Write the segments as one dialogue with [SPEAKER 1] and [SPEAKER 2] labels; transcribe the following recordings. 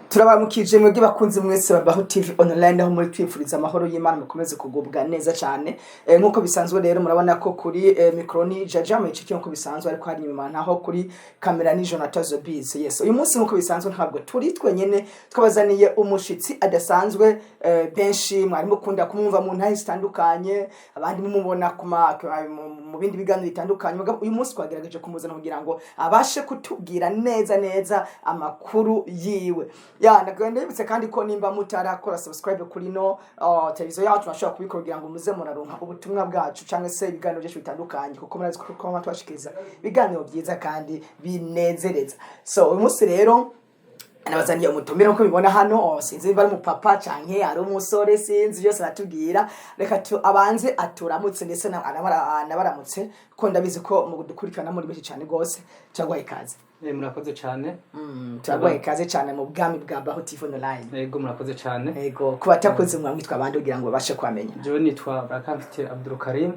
[SPEAKER 1] Turabamukije mwebwe bakunze mwese babaho TV online aho muri twifuriza amahoro y'Imana mukomeze kugubwa neza cyane nkuko bisanzwe rero murabona ko kuri microni Jaja Mechiki nkuko bisanzwe ariko hari nyuma naho kuri kamera ni Jonathan Zobiz. Yes, uyu munsi nkuko bisanzwe ntabwo turi twenyene twabazaniye umushitsi adasanzwe benshi mwari mukunda kumwumva mu ntahe zitandukanye abandi mumubona mu bindi biganiro bitandukanye. Uyu munsi twagerageje kumuzana kugira ngo abashe kutubwira neza amakuru yiwe. Ya ndagende yibutse kandi ko nimba mutarakora subscribe kuri no televiziyo yacu nashobora kubikora kugira ngo muze munaronka ubutumwa bwacu cyangwa se ibiganiro byacu bitandukanye kuko murazi ko twashikiriza ibiganiro byiza kandi binezereza. So uyu munsi rero nabazaniye umutumire nko bibona hano sinzi bari mu papa canke ari umusore sinzi byose natubwira reka abanze aturamutse ndetse nabaramutse ko ndabizi ko mu dukurikirana muri benshi cyane gose cyagwaye kaze.
[SPEAKER 2] Murakoze cyane.
[SPEAKER 1] Cyagwaye kaze cyane mu bwami bwa Baho TV online.
[SPEAKER 2] Yego murakoze cyane.
[SPEAKER 1] Yego kubatakoze mwamwitwa abandi kugira ngo babashe kwamenya.
[SPEAKER 2] Je nitwa Barakamfite Abdul Karim.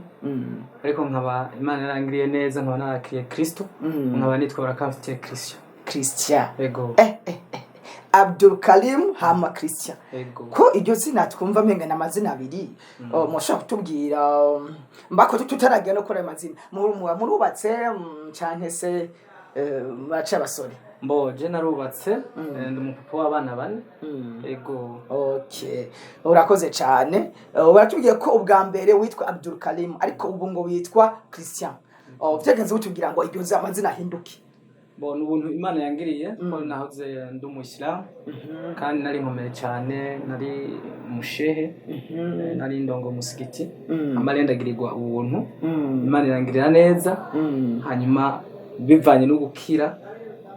[SPEAKER 2] Ariko nkaba Imana yarangiriye neza nkaba narakiriye Kristo. Nkaba nitwa Barakamfite Christian. Yego.
[SPEAKER 1] Abdul Karim hama Christian.
[SPEAKER 2] Yego.
[SPEAKER 1] Ko iryo zina twumva menga namazina abiri. Mushaka kutubwira mbako tutaragenda no kora amazina. Murubatse canke se bacha basore.
[SPEAKER 2] Mbo je narubatse ndi umupapa w'abana bane. Yego.
[SPEAKER 1] Okay. Urakoze cyane. Baratubwiye ko ubwa mbere witwa Abdul Karim ariko ubu ngo witwa Christian. Vyagenze gutubwira ngo iryo amazina ahinduke.
[SPEAKER 2] Bo n'ubuntu Imana yangiriye ko nahoze ndi umusiramu kandi nari nkomeye cyane nari mushehe nari ndongo musigiti amarendagirirwa ubuntu Imana yangirira neza hanyuma bivanye no gukira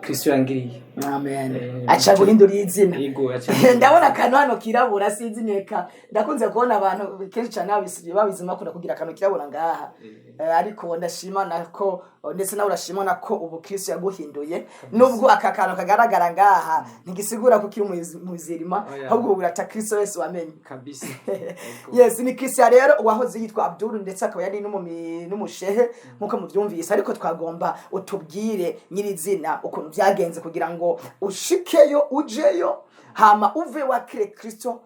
[SPEAKER 2] Kristo yangiriye.
[SPEAKER 1] Amen. Acha guhindura izina.
[SPEAKER 2] Yego acha.
[SPEAKER 1] Ndabona kano hano kirabura sinzineka. Ndakunze kubona abantu kenshi cyane babizima kunda kugira kano kirabura ngaha. Ariko ndashima nako ndetse nawe urashima nako ubu Kristo yaguhinduye nubwo akakano kagaragara ngaha ntigisigura ko kiri muzirima ahubwo burata Kristo wese wamenye
[SPEAKER 2] kabisa.
[SPEAKER 1] Yes, ni Kristo rero wahoze yitwa Abdul ndetse akaba yari n'umushehe nkuko muvyumvise ariko twagomba utubwire nyirizina ukuntu byagenze kugira ngo ushikeyo ujeyo hama uve wakire Kristo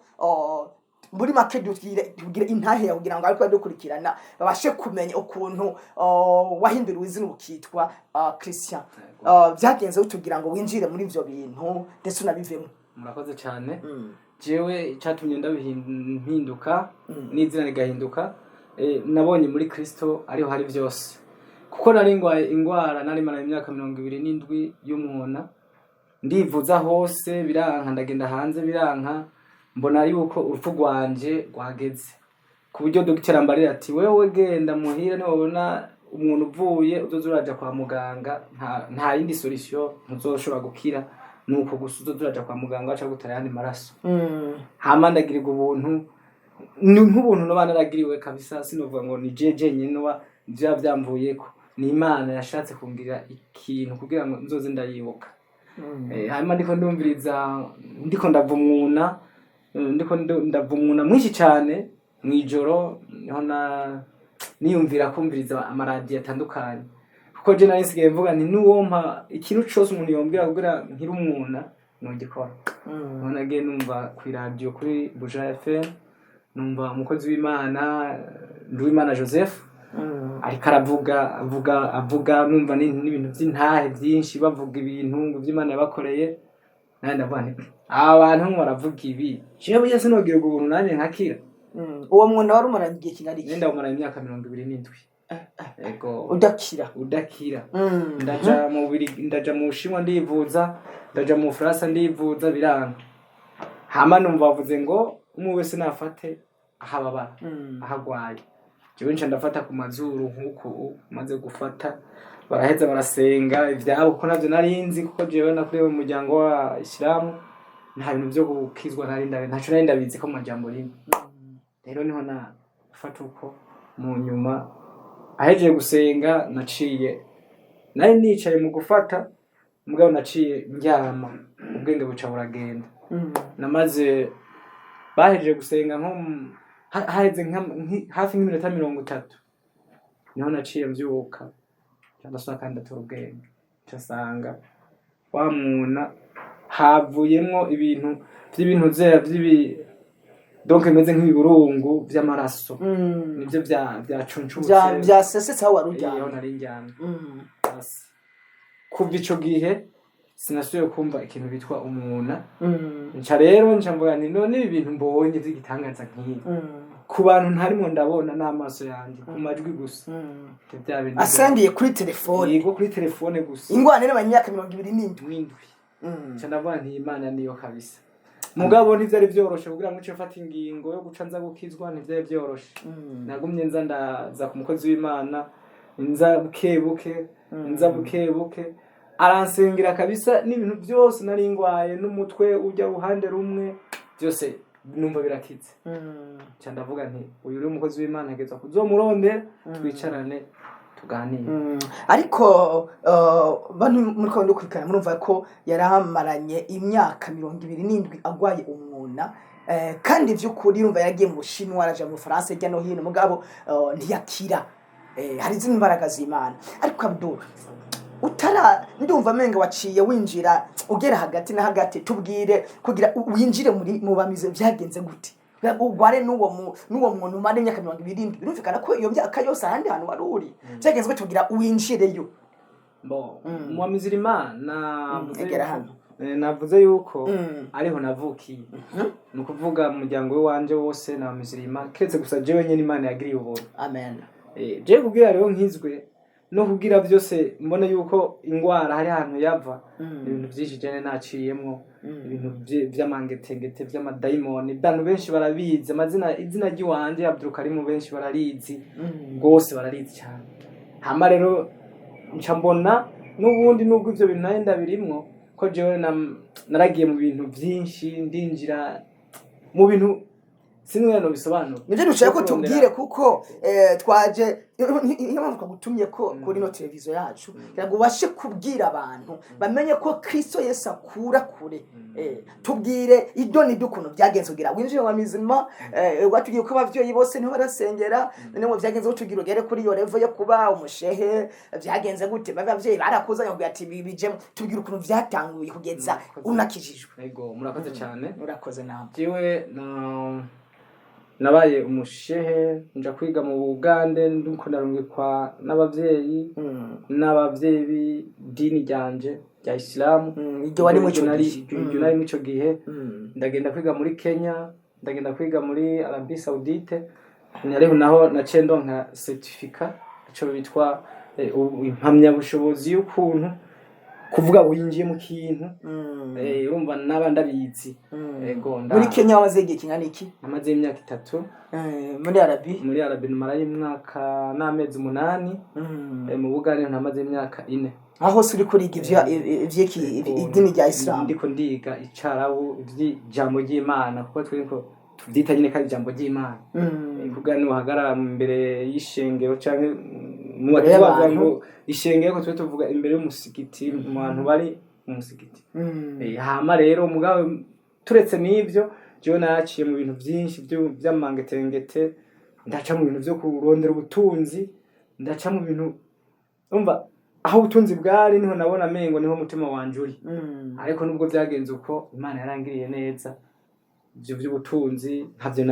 [SPEAKER 1] muri make tugire intahe ya kugira ngo ariko dukurikirana babashe kumenya ukuntu wahindura izina ukitwa Christian. Byagenze utugira ngo winjire muri ivyo bintu ndetse unabivemo.
[SPEAKER 2] Murakoze cyane. Jewe cyatumye ndabihinduka n'izina rigahinduka nabonye muri Kristo ariho hari byose kuko nari ingwara nari mara imyaka 27 y'umwona ndivuza hose biranka ndagenda hanze biranka mbona yuko urupfu rwanje rwageze ku buryo dogiteri ambarira ati wewe genda muhira ni wabona umuntu uvuye uzozuraja kwa muganga nta yindi solution ntuzoshobora gukira nuko gusa uzozuraja kwa muganga aca gutara yandi maraso. Hama ndagirirwa ubuntu nk'ubuntu no banaragiriwe kabisa sinovuga ngo ni jeje nyine byamvuyeko ni Imana yashatse kungirira ikintu kugira ngo nzoze ndayibuka. Hanyuma ndiko ndumviriza ndiko ndavumuna mwinshi cyane mwijoro niho niyumvira kumviriza amaradiyo atandukanye kuko je nari nsigaye mvuga nti nuwompa ikintu cyose umuntu yombwira kugira nkiri umwuna nogikora. Nagiye numva ku radio kuri Buja FM numva umukozi w'Imana Nduwimana Joseph ariko avuga numva n'ibintu by'intahe byinshi bavuga ibintu by'Imana yabakoreye nandi ndavuga nti abantu baravuga ibi jewe yese nogira ubuntu nanje nkakira.
[SPEAKER 1] Uwo mwona wari umara igihe kingari
[SPEAKER 2] nenda umara imyaka 27. Yego udakira ndaja mu Bushinwa ndivuza ndaja mu Faransa ndivuza biranga hama numva bavuze ngo umwe wese nafate ahababara ahagwaye jewe nca ndafata ku mazuru nkuko maze gufata baraheza barasenga ivyabo ko navyo narinzi kuko jewe nakuriwe mu muryango wa Islamu nta bintu byo gukizwa ntaco nari ndabizi ko mu majambo rimwe. Rero niho nafata uko mu nyuma ahejeje gusenga naciye nari nicaye mu gufata mugabo naciye njyama ubwenge buca buragenda. Namaze bahejeje gusenga nko haheze hafi nk'iminota 30 niho naciye mvyuka cyangwa se kandi atora ubwenge cyasanga wamuna havuyemwo ibintu vy'ibintu zera donc bimeze nk'ibiburungu vy'amaraso nivyo vyacunshutse
[SPEAKER 1] vyasesetse aho wari uryamye
[SPEAKER 2] iyo nari njyana kuva ico gihe sinasubiye kumva ikintu bitwa umwuna nca rero nca mvuga nti none ibi bintu mbonye vy'igitangaza nk'ibi ku bantu ntarimo ndabona n'amaso yanjye ku majwi gusa
[SPEAKER 1] asangiye kuri telefone
[SPEAKER 2] yego kuri telefone gusa
[SPEAKER 1] ingwane n'abanyaka 27
[SPEAKER 2] nca ndavuga nti Imana niyo kabisa mugabo ntivyari vyoroshe kugira ngo ufate ingingo yo guca nza gukizwa ntivyari vyoroshe nagumye nza ndaza ku mukozi w'Imana nza bukebuke aransengera kabisa n'ibintu byose nari ngwaye n'umutwe ujya ruhande rumwe byose numva birakize cya ndavuga nti uyu uri umukozi w'Imana ageza kuzomuronde twicarane tuganire
[SPEAKER 1] ariko bantu muri ko ndukurikana murumva ko yaramaranye imyaka 27 agwaye umwuna kandi vy'ukuri urumva yagiye mu Bushinwa araje mu France ejya no hino mugabo ntiyakira hari izindi mbaraga z'Imana ariko Abdul ndumva menga waciye winjira ugera hagati na hagati tubwire kugira winjire mu bamize byagenze gute ugware n'uwo muntu umane imyaka 27 birumvikana ko iyo myaka yose ahandi hantu wari uri byagenze gute kugira winjireyo
[SPEAKER 2] mu bamize Imana navuze yuko ariho navukiye ni ukuvuga umuryango we wanje wose na bamize Imana keretse gusa jewe nyene Imana yagiriye ubuntu
[SPEAKER 1] amen
[SPEAKER 2] je kugira rero nkizwe no kugira byose mbona yuko ingwara hari ahantu yava ibintu byinshi cyane naciyemwo ibintu by'amangetengete by'amadayimoni bantu benshi barabizi izina ry'iwanje Abdul Karim benshi bararizi gose bararizi cyane hama rero nca mbona n'ubundi nubwo ivyo bintu naye ndabirimwo ko jewe naragiye mu bintu byinshi ndinjira mu bintu sinwe no bisobanura
[SPEAKER 1] nivyo dushaka ko tubwire kuko twaje iyo mpamvu twagutumye ko kuri no televiziyo yacu ngo ubashe kubwira abantu bamenye ko Kristo Yesu akura kure tubwire idoni dukuntu byagenze kugira winjire mu mizima watugiye ko abavyoyi bose niho barasengera none mu byagenze utugira ugere kuri yo level yo kuba umushehe byagenze gute abavyeyi barakuzanya kugira ati bije tubwire ukuntu byatanguye kugeza unakijijwe
[SPEAKER 2] yego murakoze cyane
[SPEAKER 1] murakoze namwe
[SPEAKER 2] jewe nabaye umushehe nja kwiga mu Bugande nduko narungikwa n'abavyeyi b'idini ryanje rya Islam
[SPEAKER 1] iryo wari mu
[SPEAKER 2] ico gihe ndagenda kwiga muri Kenya ndagenda kwiga muri Arabie Saoudite nariho naho naciye ndonka certificat ico bitwa impamya bushobozi y'ukuntu kuvuga winjiye mu kintu urumva n'abandabizi
[SPEAKER 1] yego muri Kenya wabaze igihe kingana iki
[SPEAKER 2] amaze imyaka 3
[SPEAKER 1] muri
[SPEAKER 2] Arabie numara y'imwaka n'amezi 8 mu Bugande ntamaze imyaka 4
[SPEAKER 1] aho suri kuriga ivy'iki idini rya Islam
[SPEAKER 2] ndiko ndiga icarabu ivy'ijambo ry'Imana kuko twiko tuvyita nyine kandi ijambo ry'Imana kugana uhagarara mbere y'ishengero canke mu bavuga ishengero ko tuvuga imbere y'umusigiti mu bantu bari mu musigiti hama rero mugabo turetse n'ivyo je naciye mu bintu byinshi by'amangetengete ndaca mu bintu byo kurondera ubutunzi ndaca mu bintu umva aho ubutunzi bwari niho nabona mengo niho mutima wanje uri ariko nubwo byagenze uko Imana yarangiriye neza ibyo by'ubutunzi ntavyo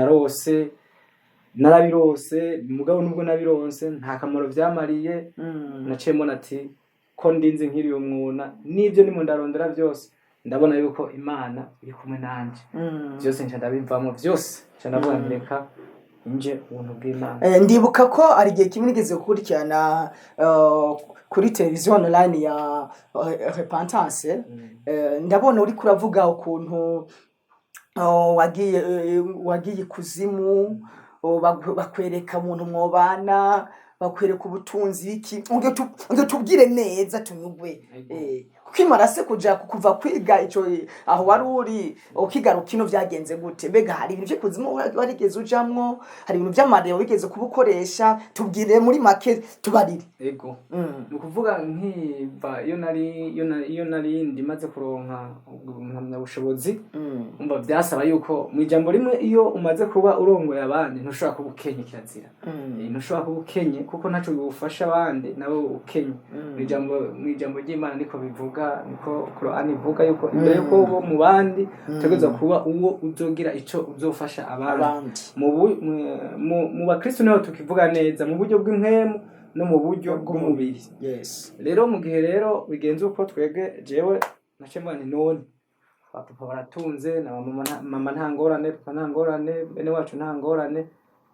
[SPEAKER 2] narabirose mugabo nubwo nabironse nta kamaro vyamariye naciye mbona ati ko ndinze nkiri umwuna nivyo nimo ndarondera byose ndabona yuko Imana iri kumwe nanje byose nca ndabivamo byose nca ndavuga ntireka inje ubuntu bw'Imana
[SPEAKER 1] ndibuka ko ari gihe kimwe nigeze gukurikirana kuri televiziyo online ya Repentance ndabona uri kuravuga ukuntu wagiye kuzimu bakwereka umuntu mwobana bakwereka ubutunzi iki ngo tubwire neza tunyugwe kwimara se kuja kuva kwiga ico aho wari uri ukigaruka kino vyagenze gute mbega hari ibintu byo kuzimu warigeze ujamwo hari ibintu by'amareo wigeze kubukoresha tubwire muri make tubarire
[SPEAKER 2] ego nukuvuga nkiva iyo nari ndimaze kuronka ubushobozi umva byasaba yuko mu ijambo rimwe iyo umaze kuba urongoye abandi ntushobora kuba ukenye kirazira ntushobora kuba ukenye kuko ntacyo bifasha abandi nabo ukenye mu ijambo ry'Imana niko bivuga niko Qur'an ivuga yuko imbere yuko bo mu bandi utegerezwa kuba uwo uzogira ico uzofasha abandi mu bakristo niho tukivuga neza mu buryo bw'impemu no mu buryo bw'umubiri rero mu gihe rero bigenze uko twebwe jewe nacemwa ni none papa baratunze na mama nta ngorane papa nta ngorane bene wacu nta ngorane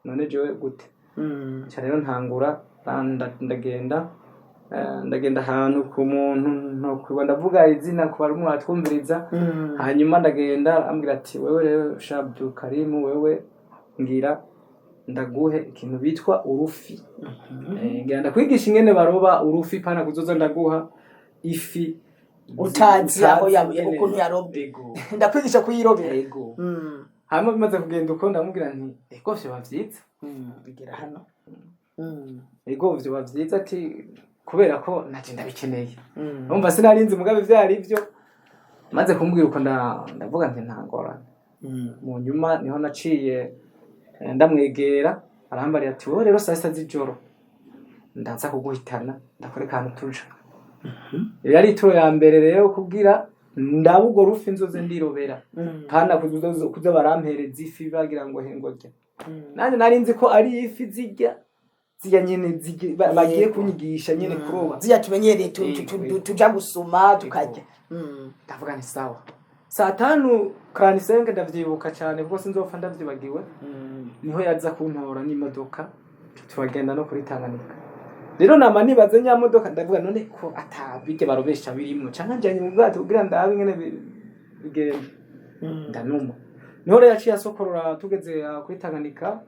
[SPEAKER 2] none jewe gute rero ntangura ndagenda ahantu ku muntu ntokuba ndavuga izina ku bari mwatwumviriza hanyuma ndagenda ambwira ati wewe rero Abdul Karim wewe ngira ndaguhe ikintu bitwa urufi ngenda kwigisha ingene baroba urufi pana kuzoza ndaguha ifi
[SPEAKER 1] utazi aho ukuntu yarobwe ndakwigisha kuyirobera
[SPEAKER 2] hanyuma bimaze kugenda uko ndamubwira nti ego vyo bavyiza
[SPEAKER 1] bigera hano
[SPEAKER 2] ego vyo bavyiza ati kubera ko naje ndabikeneye umva sinarinzi mugabe vyari ivyo maze kumbwira uko ndavuga nti ntangorane mu nyuma niho naciye ndamwegera arambarira ati wowe rero saa sita z'ijoro ndaza kuguhitana ndakoreka ahantu tuja yari ituro ya mbere rero kugira ndabugo rufi nzoze ndirobera pana kuza barampereza ifi bagira ngo hengorya nanje narinzi ko ari ifi zirya nyene bagiye kunyigisha nyene kuroba
[SPEAKER 1] zirya tumenyereye tuja gusoma tukarya
[SPEAKER 2] ndavuga ni sawa saa 5:45 ndavyibuka cyane kuko sinzopfa ndavyibagiwe niho yaza kuntora n'imodoka turagenda no kuri Tanganyika rero nama nibaze nya modoka ndavuga none ko atabike barobesha birimwo canka njanye mu bwato kugira ndabe ingene bigenda ndanuma niho rero yaciye asokorora tugeze kuri Tanganyika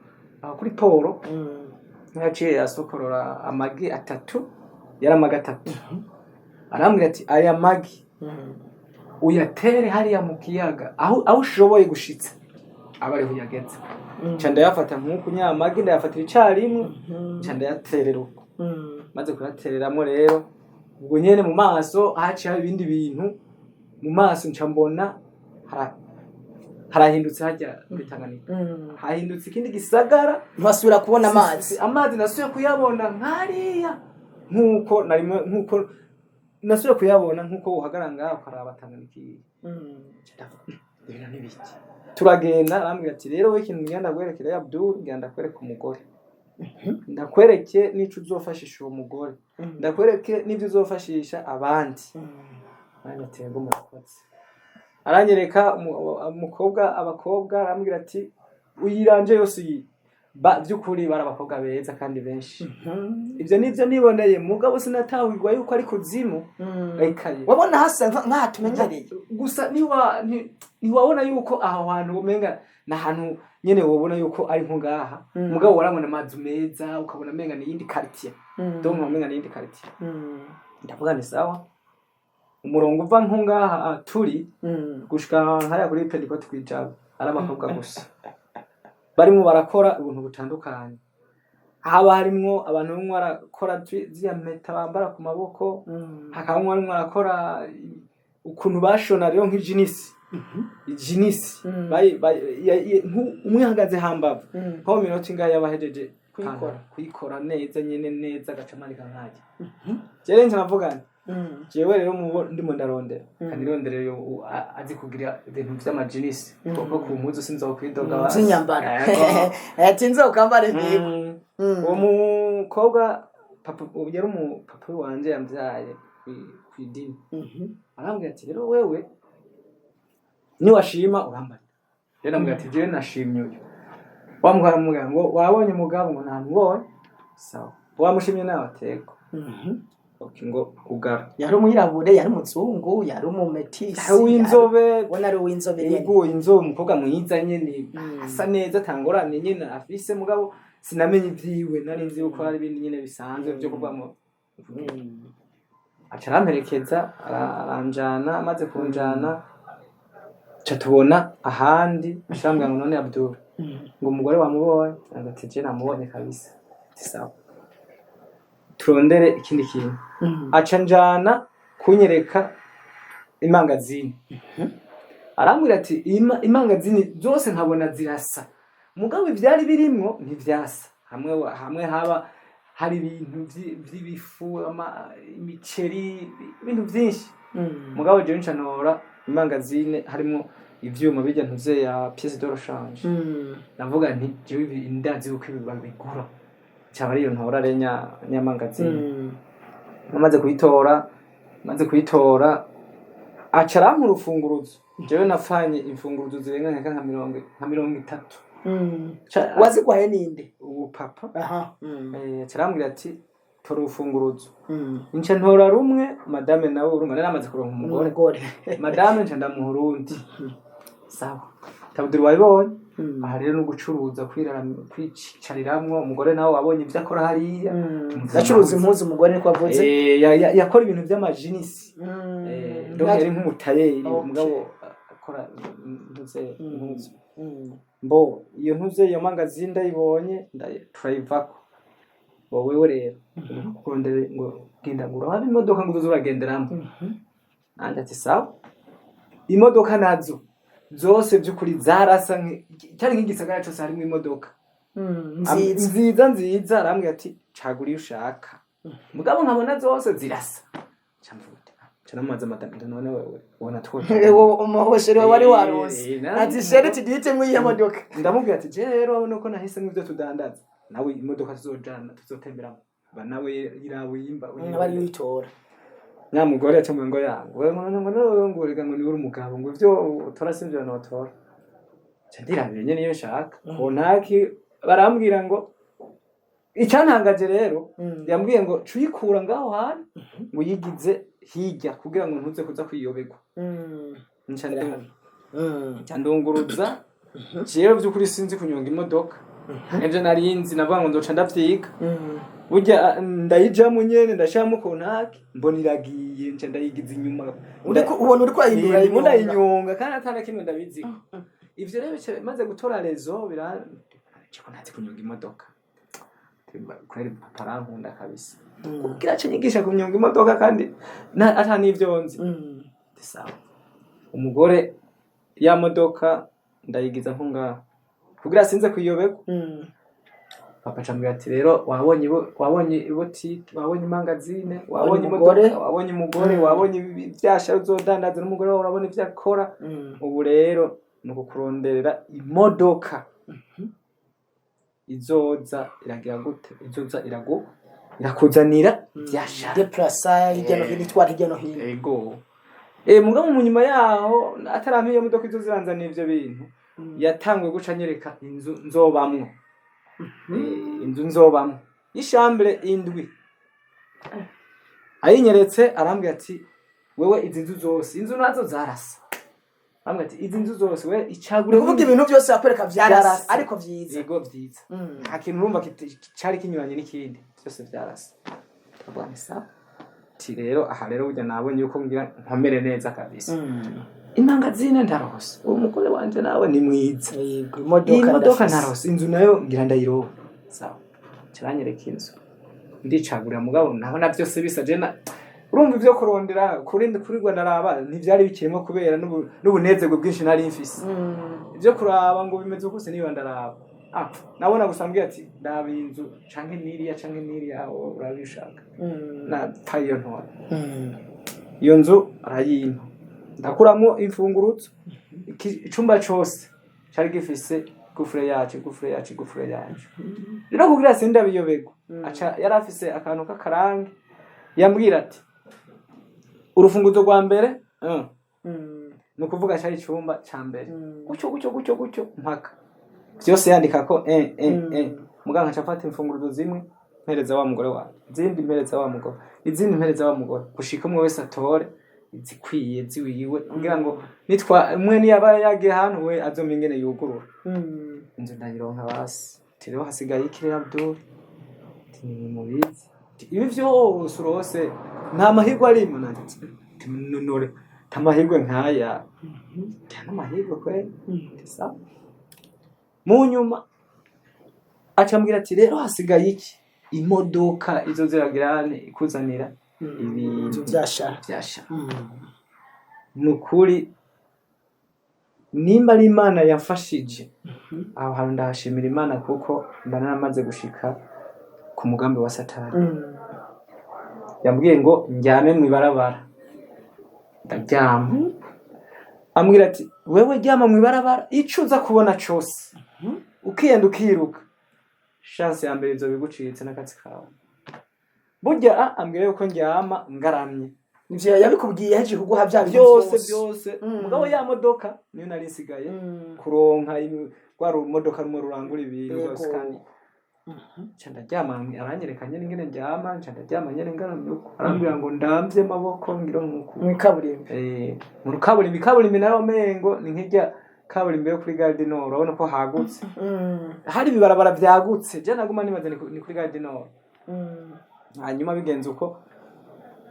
[SPEAKER 2] kuri Poro yaciye asokorora amagi 3 yari amagi 3 arambwira ati aya magi uyatere hariya mu kiyaga aho ushoboye gushitsa abari huyageze cyanda yafata nkuko nyamagi ndayafatira icarimwe cyanda yaterera uko maze kuratereramo rero ubwo nyene mu maso haciye ibindi bintu mu maso nca mbona harahindutse hajya muri Tanganyika hahindutse ikindi gisagara
[SPEAKER 1] ntwasubira kubona
[SPEAKER 2] amazi nasuye kuyabona nkariya nkuko nasuye kuyabona nkuko uhagarara ngaho ukaraba Tanganyika ibintu n'ibiki turagenda arambwira ati rero we ikintu ngenda gwerekera ya Abdul ngenda kwereka umugore ndakwereke nico uzofashisha uwo mugore ndakwereke n'ivyo uzofashisha abandi anatego murakoze aranyereka abakobwa arambwira ati uyiranje yose byukuri bari abakobwa beza kandi benshi ivyo nivyo niboneye mugabo sinatahirwa yuko ari kuzimu ekaye
[SPEAKER 1] wabona hasa nkatumenyereye
[SPEAKER 2] gusa niwabona yuko aho hantu umenga na hantu nyene wobona yuko ari nko ngaha mugabo warabona amazu meza ukabona menga ni yindi quartier donc umenga ni yindi quartier ndavuga ni sawa umurongo uva nko ngaha turi gushika hariya kuri Pentecote twijaba ari abakobwa gusa barimo barakora ibintu bitandukanye haba harimwo abantu bamwe barakora zya meta bambara ku maboko hakabamwe barimo barakora ukuntu bashona rero nk'ijinisi umwe hagaze hambavu nko minota ingahe yabahejeje kuyikora neza nyene neza agacamanika nkaje jere ntavuga jewe rero ndimo ndarondera kandi rondera yo azi kugira ibintu vy'amajinisi kuko ku mpuzu sinzokwidoga
[SPEAKER 1] basi zinyambara ati nzokambare ndibo
[SPEAKER 2] uwo mukobwa papa yari papa wanje yamvyaye kwidini arambwira ati rero wewe ni washima urambara rero ambwira ati jewe nashimye uyu wamwara ngo wabonye umugabo ngo ntamubonye sawa wamushimye nawe ateko ngo ugara
[SPEAKER 1] yari umwirabure yari umuzungu yari umumetisi
[SPEAKER 2] yari w'inzobe
[SPEAKER 1] wona ari w'inzobe
[SPEAKER 2] yego inzobe umukobwa mwiza nyene asa neza tangorane nyene afise mugabo sinamenye ivyiwe nari nzi yuko hari ibindi nyene bisanzwe byo kuvamo acaramperekeza aranjana maze kunjana ca tubona ahandi ashambwa ngo none Abdul ngo umugore wamubonye ati je namubonye kabisa sawa turondere ikindi kintu aca njana kunyereka imangazini arambwira ati imangazini zose nkabona zirasa mugabo ivyari birimwo ntivyasa hamwe haba hari ibintu vy'ibifu imiceri ibintu vyinshi mugabo je ncanora imangazine harimo ivyuma bijya ntuze ya pièce de rechange navuga nti jewe ndazi uko bigura cyaba ariyo ntora renya nyamangazine maze kuyitora acara mu rufunguruzo jewe nafanye imfunguruzo zirenga nka 30
[SPEAKER 1] wazigwaye ninde
[SPEAKER 2] ubu papa acarambwira ati tora urufunguruzo nca ntora rumwe madame nawe urumva naramaze kuronka umugore madame nca ndamuha urundi sawa tabudiri wabibonye aha rero no gucuruza kwicariramwo umugore nawe wabonye ivyo akora hariya
[SPEAKER 1] gacuruza impuzu umugore niko avuze
[SPEAKER 2] yakora ibintu vy'amajinisi donc yari nk'umutayeri umugabo akora impuzu mbo iyo ntuze iyo mangazini ndayibonye turayivako wowe rero kurondera ngo genda ngura haba imodoka ngo uzuragenderamo nanje ati sawa imodoka nazo zose byukuri zarasa cyari nk'igisagara cyose harimo imodoka nziza arambwira ati cagura ushaka mugabo nkabona zose zirasa cyamvuta cyaramaze amatanda none wewe ubona twote
[SPEAKER 1] umuhoshere wari waronse ati shere tidite mwiye modoka
[SPEAKER 2] ndamubwira ati je rero abone ko nahise mu byo tudandaza nawe imodoka tuzotemberamo nawe irawe yimba
[SPEAKER 1] bari witora
[SPEAKER 2] nya mugore acamwe ngo yangu wewe ngo rega ngo ni uri umugabo ngo ivyo utora sinvyo notora cyandira nyene niyo shaka ko ntaki barambwira ngo icyantangaje rero yambwiye ngo cuyikura ngaho hari ngo yigize hirya kugira ngo ntuze kuza kwiyobegwa cyandunguruza jewe byukuri sinzi kunyonga imodoka nje narinzi navuga ngo ndoca ndavyiga burya ndayijamo nyene ndashamo kontaki mbona iragiye nce ndayigiza inyuma
[SPEAKER 1] ubona uri kwahindura
[SPEAKER 2] ndayinyonga kandi atana kimwe ndabiziko ivyo rero maze gutora rezo biraciko ntazi kunyonga imodoka kweri parankunda kabisa kugira cyo nyigisha kunyonga imodoka kandi atana ivyo nzi sawa umugore ya modoka ndayigiza nko ngaho kugira sinze kuyobeka papa chambira ati rero wabonye ibotiki wabonye imangazine wabonye imodoka wabonye umugore wabonye ivyasha uzodandaza n'umugore wawe urabona ivyo akora ubu rero nuko kuronderera imodoka izoza iragira gute izoza irakuzanira ivyasha
[SPEAKER 1] deplasa hirya no hino itwara hirya no hino
[SPEAKER 2] ego mugabo mu nyuma yaho atarampiye imodoka izo ziranzana ivyo bintu yatangwe guca nyereka inzu nzobamwo inzu nzobamwo ishambere indwi ayinyeretse arambwira ati wewe izi nzu zose inzu nazo zarasa arambwira ati izi nzu zose we icagure
[SPEAKER 1] kuvuga ibintu byose akwereka vyarasa ariko vyiza
[SPEAKER 2] yego vyiza nta kintu urumva cari kinyuranye n'ikindi byose vyarasa tabwane sa ti rero aha rero burya nabonye yuko ngira nkomere neza kabisa imangazine ndarose umugore wanje nawe ni mwiza
[SPEAKER 1] yego
[SPEAKER 2] imodoka ndarose inzu nayo ngira ndayiroha sawa cyaranyereka inzu ndicagurira mugabo nabona byose bisa jena urumva ivyo kurondera kurirwa ndaraba ntivyari bikirimo kubera n'ubunezego bwinshi nari mfise ivyo kuraba ngo bimeze uko se niba ndaraba nabona gusambira ati ndaba inzu canke niriya urabishaka na tayo ntore iyo nzu arayimpa ndakuramo imfunguruzo icumba cyose cyari gifise gufure yacu rero kugira sinde abiyobego aca yarafise akantu k'akarangi yambwira ati urufunguzo rwa mbere nukuvuga cyari icumba ca mbere gucyo mpaka byose yandika ko muganga acafata imfunguruzo zimwe mpereza wa mugore wawe izindi mpereza wa mugore izindi mpereza wa mugore gushika umwe wese atore zikwiye ziwiwe kugira ngo umwe niyaba yagiye hano we azomenya ingene yugurura inzu ndayironka basi rero hasigaye ikirera Abdul ni mubizi ibi vyose urose nta mahirwe arimo none tamahirwe nkaya cyane amahirwe kwe sa mu nyuma acambwira ati rero hasigaye iki imodoka izo ziragirane ikuzanira ibintu
[SPEAKER 1] vyasha
[SPEAKER 2] nukuri nimba ari Imana yamfashije aho hantu ndahashimira Imana kuko mba naramaze gushika ku mugambi wa Satani. Yambwiye ngo njyame mw'ibarabara, ndaryama. Ambwira ati wewe ryama mw'ibarabara ico uza kubona cose ukiyenda ukiruka, chance ya mbere izo bigucitse n'akazi kawe. Burya ambwira yuko njyama ngaramye,
[SPEAKER 1] nivyo yabikubwiye yaje kuguha bya
[SPEAKER 2] byose mugabo ya modoka niyo nari nsigaye kuronka rwa modoka rumwe rurangura ibintu rwose kandi ndaryama aranyerekanye n'ingene njyama ndaryama nyene ngaramye uko arambwira ngo ndamvye amaboko ngira nkuko
[SPEAKER 1] mwikaburimbi
[SPEAKER 2] mu rukaburimbi nayo mengo ni nk'ijya kaburimbi yo kuri Gare du Nord urabona ko hagutse hari bibarabara vyagutse je naguma nibaze ni kuri Gare du Nord. Hanyuma bigenze uko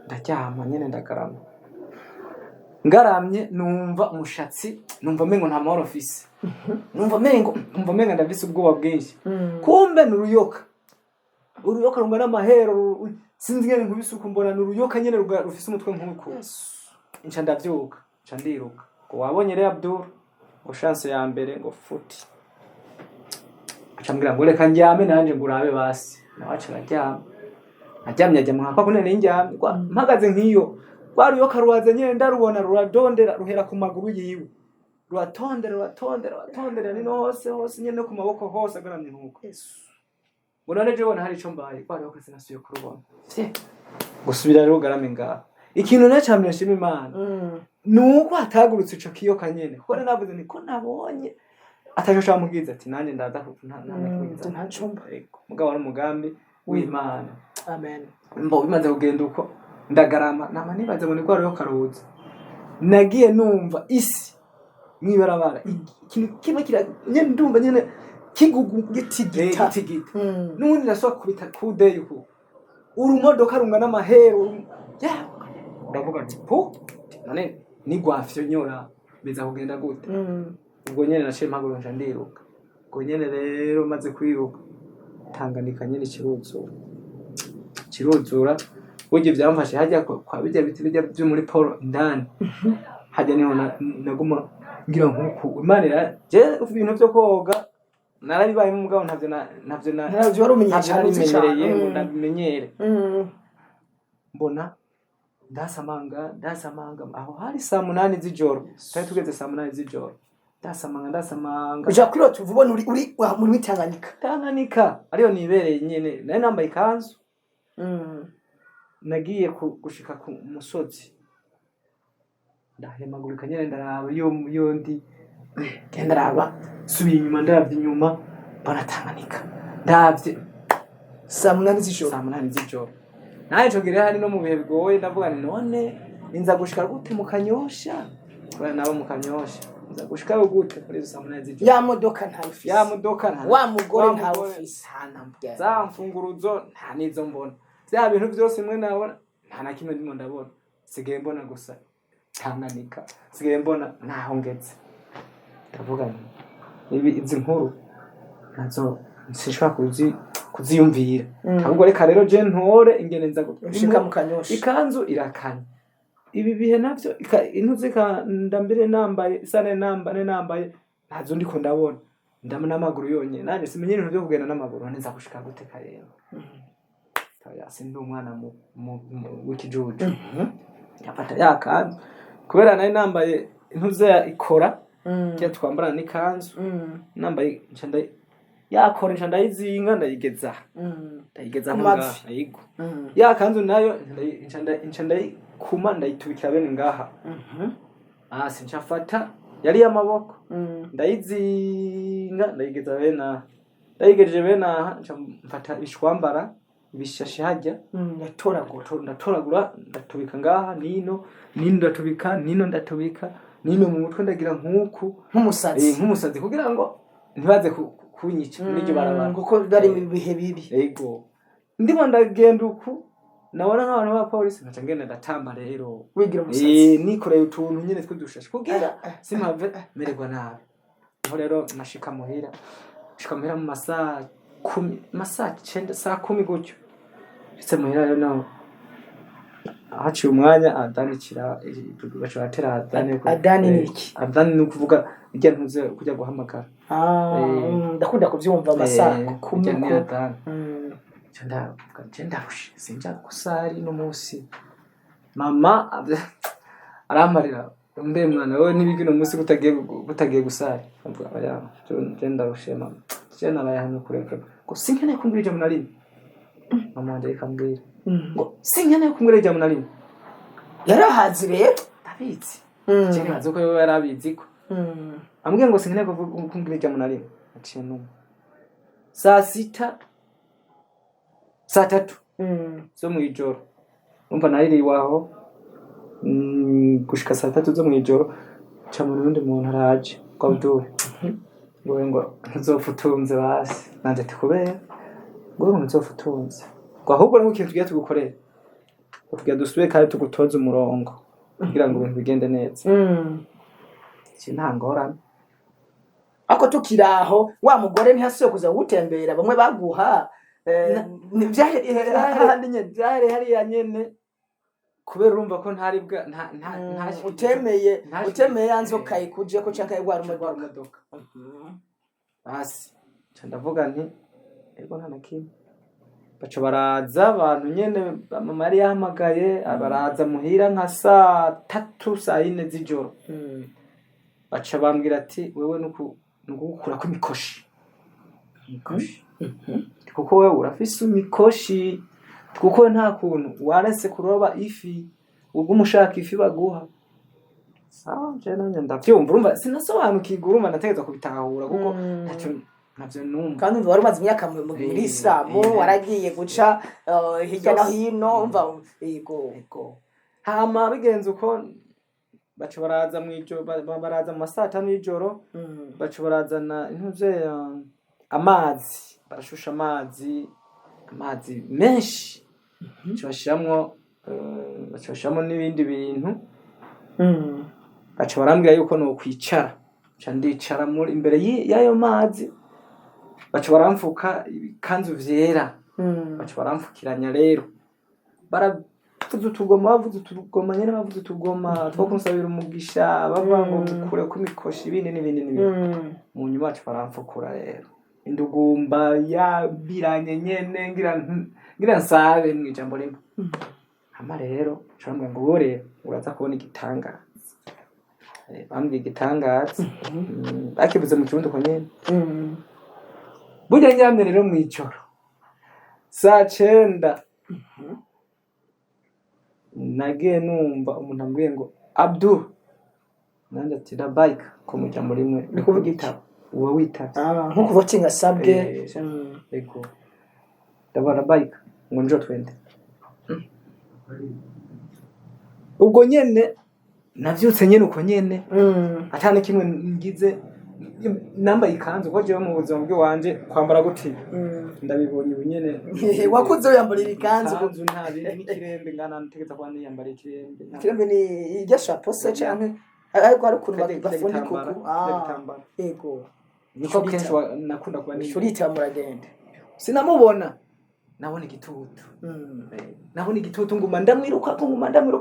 [SPEAKER 2] ndaryama nyene ndagarama ngaramye numva umushatsi numva mengo nta mahoro office numva mengo ndavise ubwoba bwinshi kumbe nuruyoka rungana amahero sinzi ngene nkubisuka mbona nuruyoka nyene rufise umutwe nk'uko inca ndavyuka nca ndiruka ngo wabonye rero Abdul ngo chance ya mbere ngo futi acambwira ngo reka njyame nanje ngurabe basi nawaca araryama aryamye ajya mwaka kunene njyamye mpagaze nk'iyo rwaruyoka ruwaze nyene ndarubona ruradondera ruhera ku maguru yiwe ruratondera nino hose nyene no ku maboko hose agaramye nkuko ngo none je bona hari ico mbaye rwaruyoka sinasuye kurubona gusubira rero ugarame ngaho. Ikintu nacamye nshima Imana nuko atagurutse ico kiyoka nyene kuko navuze ni ko nabonye ataje shamugize ati nanje ndaza
[SPEAKER 1] nta chumba
[SPEAKER 2] mugabo ari umugambi w'Imana.
[SPEAKER 1] Amen.
[SPEAKER 2] Mbo bimaze kugenda uko ndagarama nama nibaze ngo ni rwaruyoka ruza nagiye numva isi mwibarabara ikintu kimwe nyene ndumva nyene kigugu gitigita nundi nasoka kubita kude yuko urumodoka rungana amahero ndavuga nti none ni gwafyo nyora biza kugenda gute ubwo nyene naciye mpagurunja ndiruka ubwo nyene rero maze kwiruka Tanganyika nyene kiruzura burya byamfashe hajya kwa bijya biti bijya byo muri Paul indani hajya niho naguma ngira nkuko Imana je ibintu byo koga narabibaye mu mugabo ntavyo
[SPEAKER 1] warumenye cyane
[SPEAKER 2] ngo ndabimenyere mbona ndasamanga aho hari saa 8 z'ijoro twari tugeze saa 8 z'ijoro ndasamanga
[SPEAKER 1] uja kuri otu ubona uri muri Tanganyika
[SPEAKER 2] ariyo nibereye nyene nari nambaye ikanzu nagiye gushika ku musozi ndahemagurika nyene ndaraba iyo ndi genda raba subiye inyuma ndavye inyuma mbona Tanganyika ndavye
[SPEAKER 1] saa 8
[SPEAKER 2] z'ijoro naje cogere hari no mu bihe bigoye ndavuga none inza gushika gute mu Kanyosha bana nabo mu Kanyosha inza gushika gute muri saa 8 z'ijoro
[SPEAKER 1] ya modoka nta wa mugore nta office
[SPEAKER 2] hanambya za mfunguruzo nta nizo mbona bya bintu byose mwe nabona nta na kimwe ndimo ndabona sigaye mbona gusa Tanganyika sigaye mbona naho ngetse ndavuga izi nkuru nazo sishaka kuziyumvira ahubwo reka rero je ntore ingene nza
[SPEAKER 1] gushika mu Kanyosha
[SPEAKER 2] ikanzu irakanye ibi bihe navyo intuze ndambere nambaye isane nambaye nazo ndiko ndabona ndamana amaguru yonye nanje simenye ibintu byo kugenda n'amaguru neza gushika gute kareba sindi umwana w'ikijuju yafata yakanzu kubera nari nambaye intuze ikora cyo twambara n'ikanzu nambaye yakora ndayizinga ndayigeza ngaha ayigo yakanzu nayo ndayikuma ndayitubikira bene ngaha sinchafata yari amaboko ndayizinga ndayigeza bene ndayigejeje bene aha mfata ishwambara ibishashi hajya ndatoragura ndatubika ngaha nino ndatubika nino mu mutwe ndagira nkuku nk'umusazi kugira ngo ntibaze kunyica n'iryo barabara
[SPEAKER 1] kuko bari mu bihe bibi
[SPEAKER 2] yego ndimo ndagenda uku nabona nk'abantu ba polisi nkaca ngenda ndatamba rero
[SPEAKER 1] wigira umusazi
[SPEAKER 2] nikoreye utuntu nyene tw'udushashi kugira simpave mererwa nabi aho rero nashika muhira mu masaa 10 saa 10 gutyo ese muhira rero haciye umwanya adanikira baca batera
[SPEAKER 1] Adani niki
[SPEAKER 2] Adani ni ukuvuga irya ntuze kujya guhamagara
[SPEAKER 1] ndakunda kuvyumva amasaha
[SPEAKER 2] kumwe ni Adani ndarushe sinja gusari no munsi mama aramarira mbe mwana wewe nibigino munsi gutagiye gusari oya ndarushe mama nabaye hano kureka ko sinkeneye kumbwira ijambo na rimwe mama wanje ikambwira ngo sinkeneye kumbwira ijambo na rimwe
[SPEAKER 1] yarahazi rero
[SPEAKER 2] ndabizi cyane hazo ko yarabizi ko ambwiye ngo sinkeneye kumbwira ijambo na rimwe aciye numva saa 6 saa 3 zo mwijoro umva nariri waho gushika saa 3 zo mwijoro ca mu rundi muntu araje kwa Abdul ngo nzofutunze basi nanje tikubera ngo nzofutunze ngo ahubwo ni ikintu tugiye tugukorera tugiye dusubire kandi tugutoza umurongo kugira ngo ibintu bigende neza nta
[SPEAKER 1] ako tukiraho wa mugore ntihasuye kuza gutembera bamwe baguha
[SPEAKER 2] byari hariya nyene kubera urumva ko ntari bwa
[SPEAKER 1] utemeye yanzoka ikuje ko canka igwara imodoka
[SPEAKER 2] basi ndavuga nti ego nta nakimwe baca baraza abantu nyene mama yari yahamagaye baraza muhira nka saa 3 saa 4 z'ijoro baca bambwira ati wewe nukugukura ko imikoshi kuko wewe urafise imikoshi kuko nta kuntu warese kuroba ifi ubwo umushaka ifi baguha sawa je nanye ndavyumva urumva sinasobanukirwa urumva nategeza kubitahura kuko navyo numva
[SPEAKER 1] kandi wari umaze imyaka muri Islamu waragiye guca hirya no hino umva yego
[SPEAKER 2] hama bigenze uko baca baraza mwijoro baraza mu saa 5 y'ijoro baca barazana intuze amazi barashusha amazi menshi bashiramo n'ibindi bintu baca barambwira yuko no kwicara ca ndicara muri imbere y'ayo mazi baca baramfuka ibikanzu vyera baca baramfukiranya rero baravuze utugoma nyene bavuze utugoma two kunsabira umugisha bava ngo mukure ko imikoshi ibindi n'ibindi mu nyuma baca baramfukura rero indugumba yabiranye nyene ngira nsabe mwijambo rimwe hama rero cyangwa ngo wore uraza kubona igitangaza bambwiye igitangaza bakivuze mu kirundo ko nyene burya njyamye rero mwijoro saa 9 nagiye numva umuntu ambwiye ngo Abdul nanje ati da bike ko mu jambo rimwe
[SPEAKER 1] ni kuvuga igitabo
[SPEAKER 2] uwo witavye
[SPEAKER 1] nkuko votinga sabwe
[SPEAKER 2] ego ndabara bike ngo njo twende ubwo nyene navyutse nyene uko nyene atane kimwe ngize namba ikanzu ko jewe mu buzima bw'iwanje kwambara guti ndabibonye ubunyene
[SPEAKER 1] wakuze uyambara ikanzu
[SPEAKER 2] ntabi n'ikirembe ngana ntegeza kwa niyambara
[SPEAKER 1] ikirembe ni irya shapose canke ariko ari ukuntu bafundi kuku ego
[SPEAKER 2] niko kenshi nakunda kuba ni
[SPEAKER 1] shurita muragende
[SPEAKER 2] sinamubona nabona igitutu nguma ndamwiruka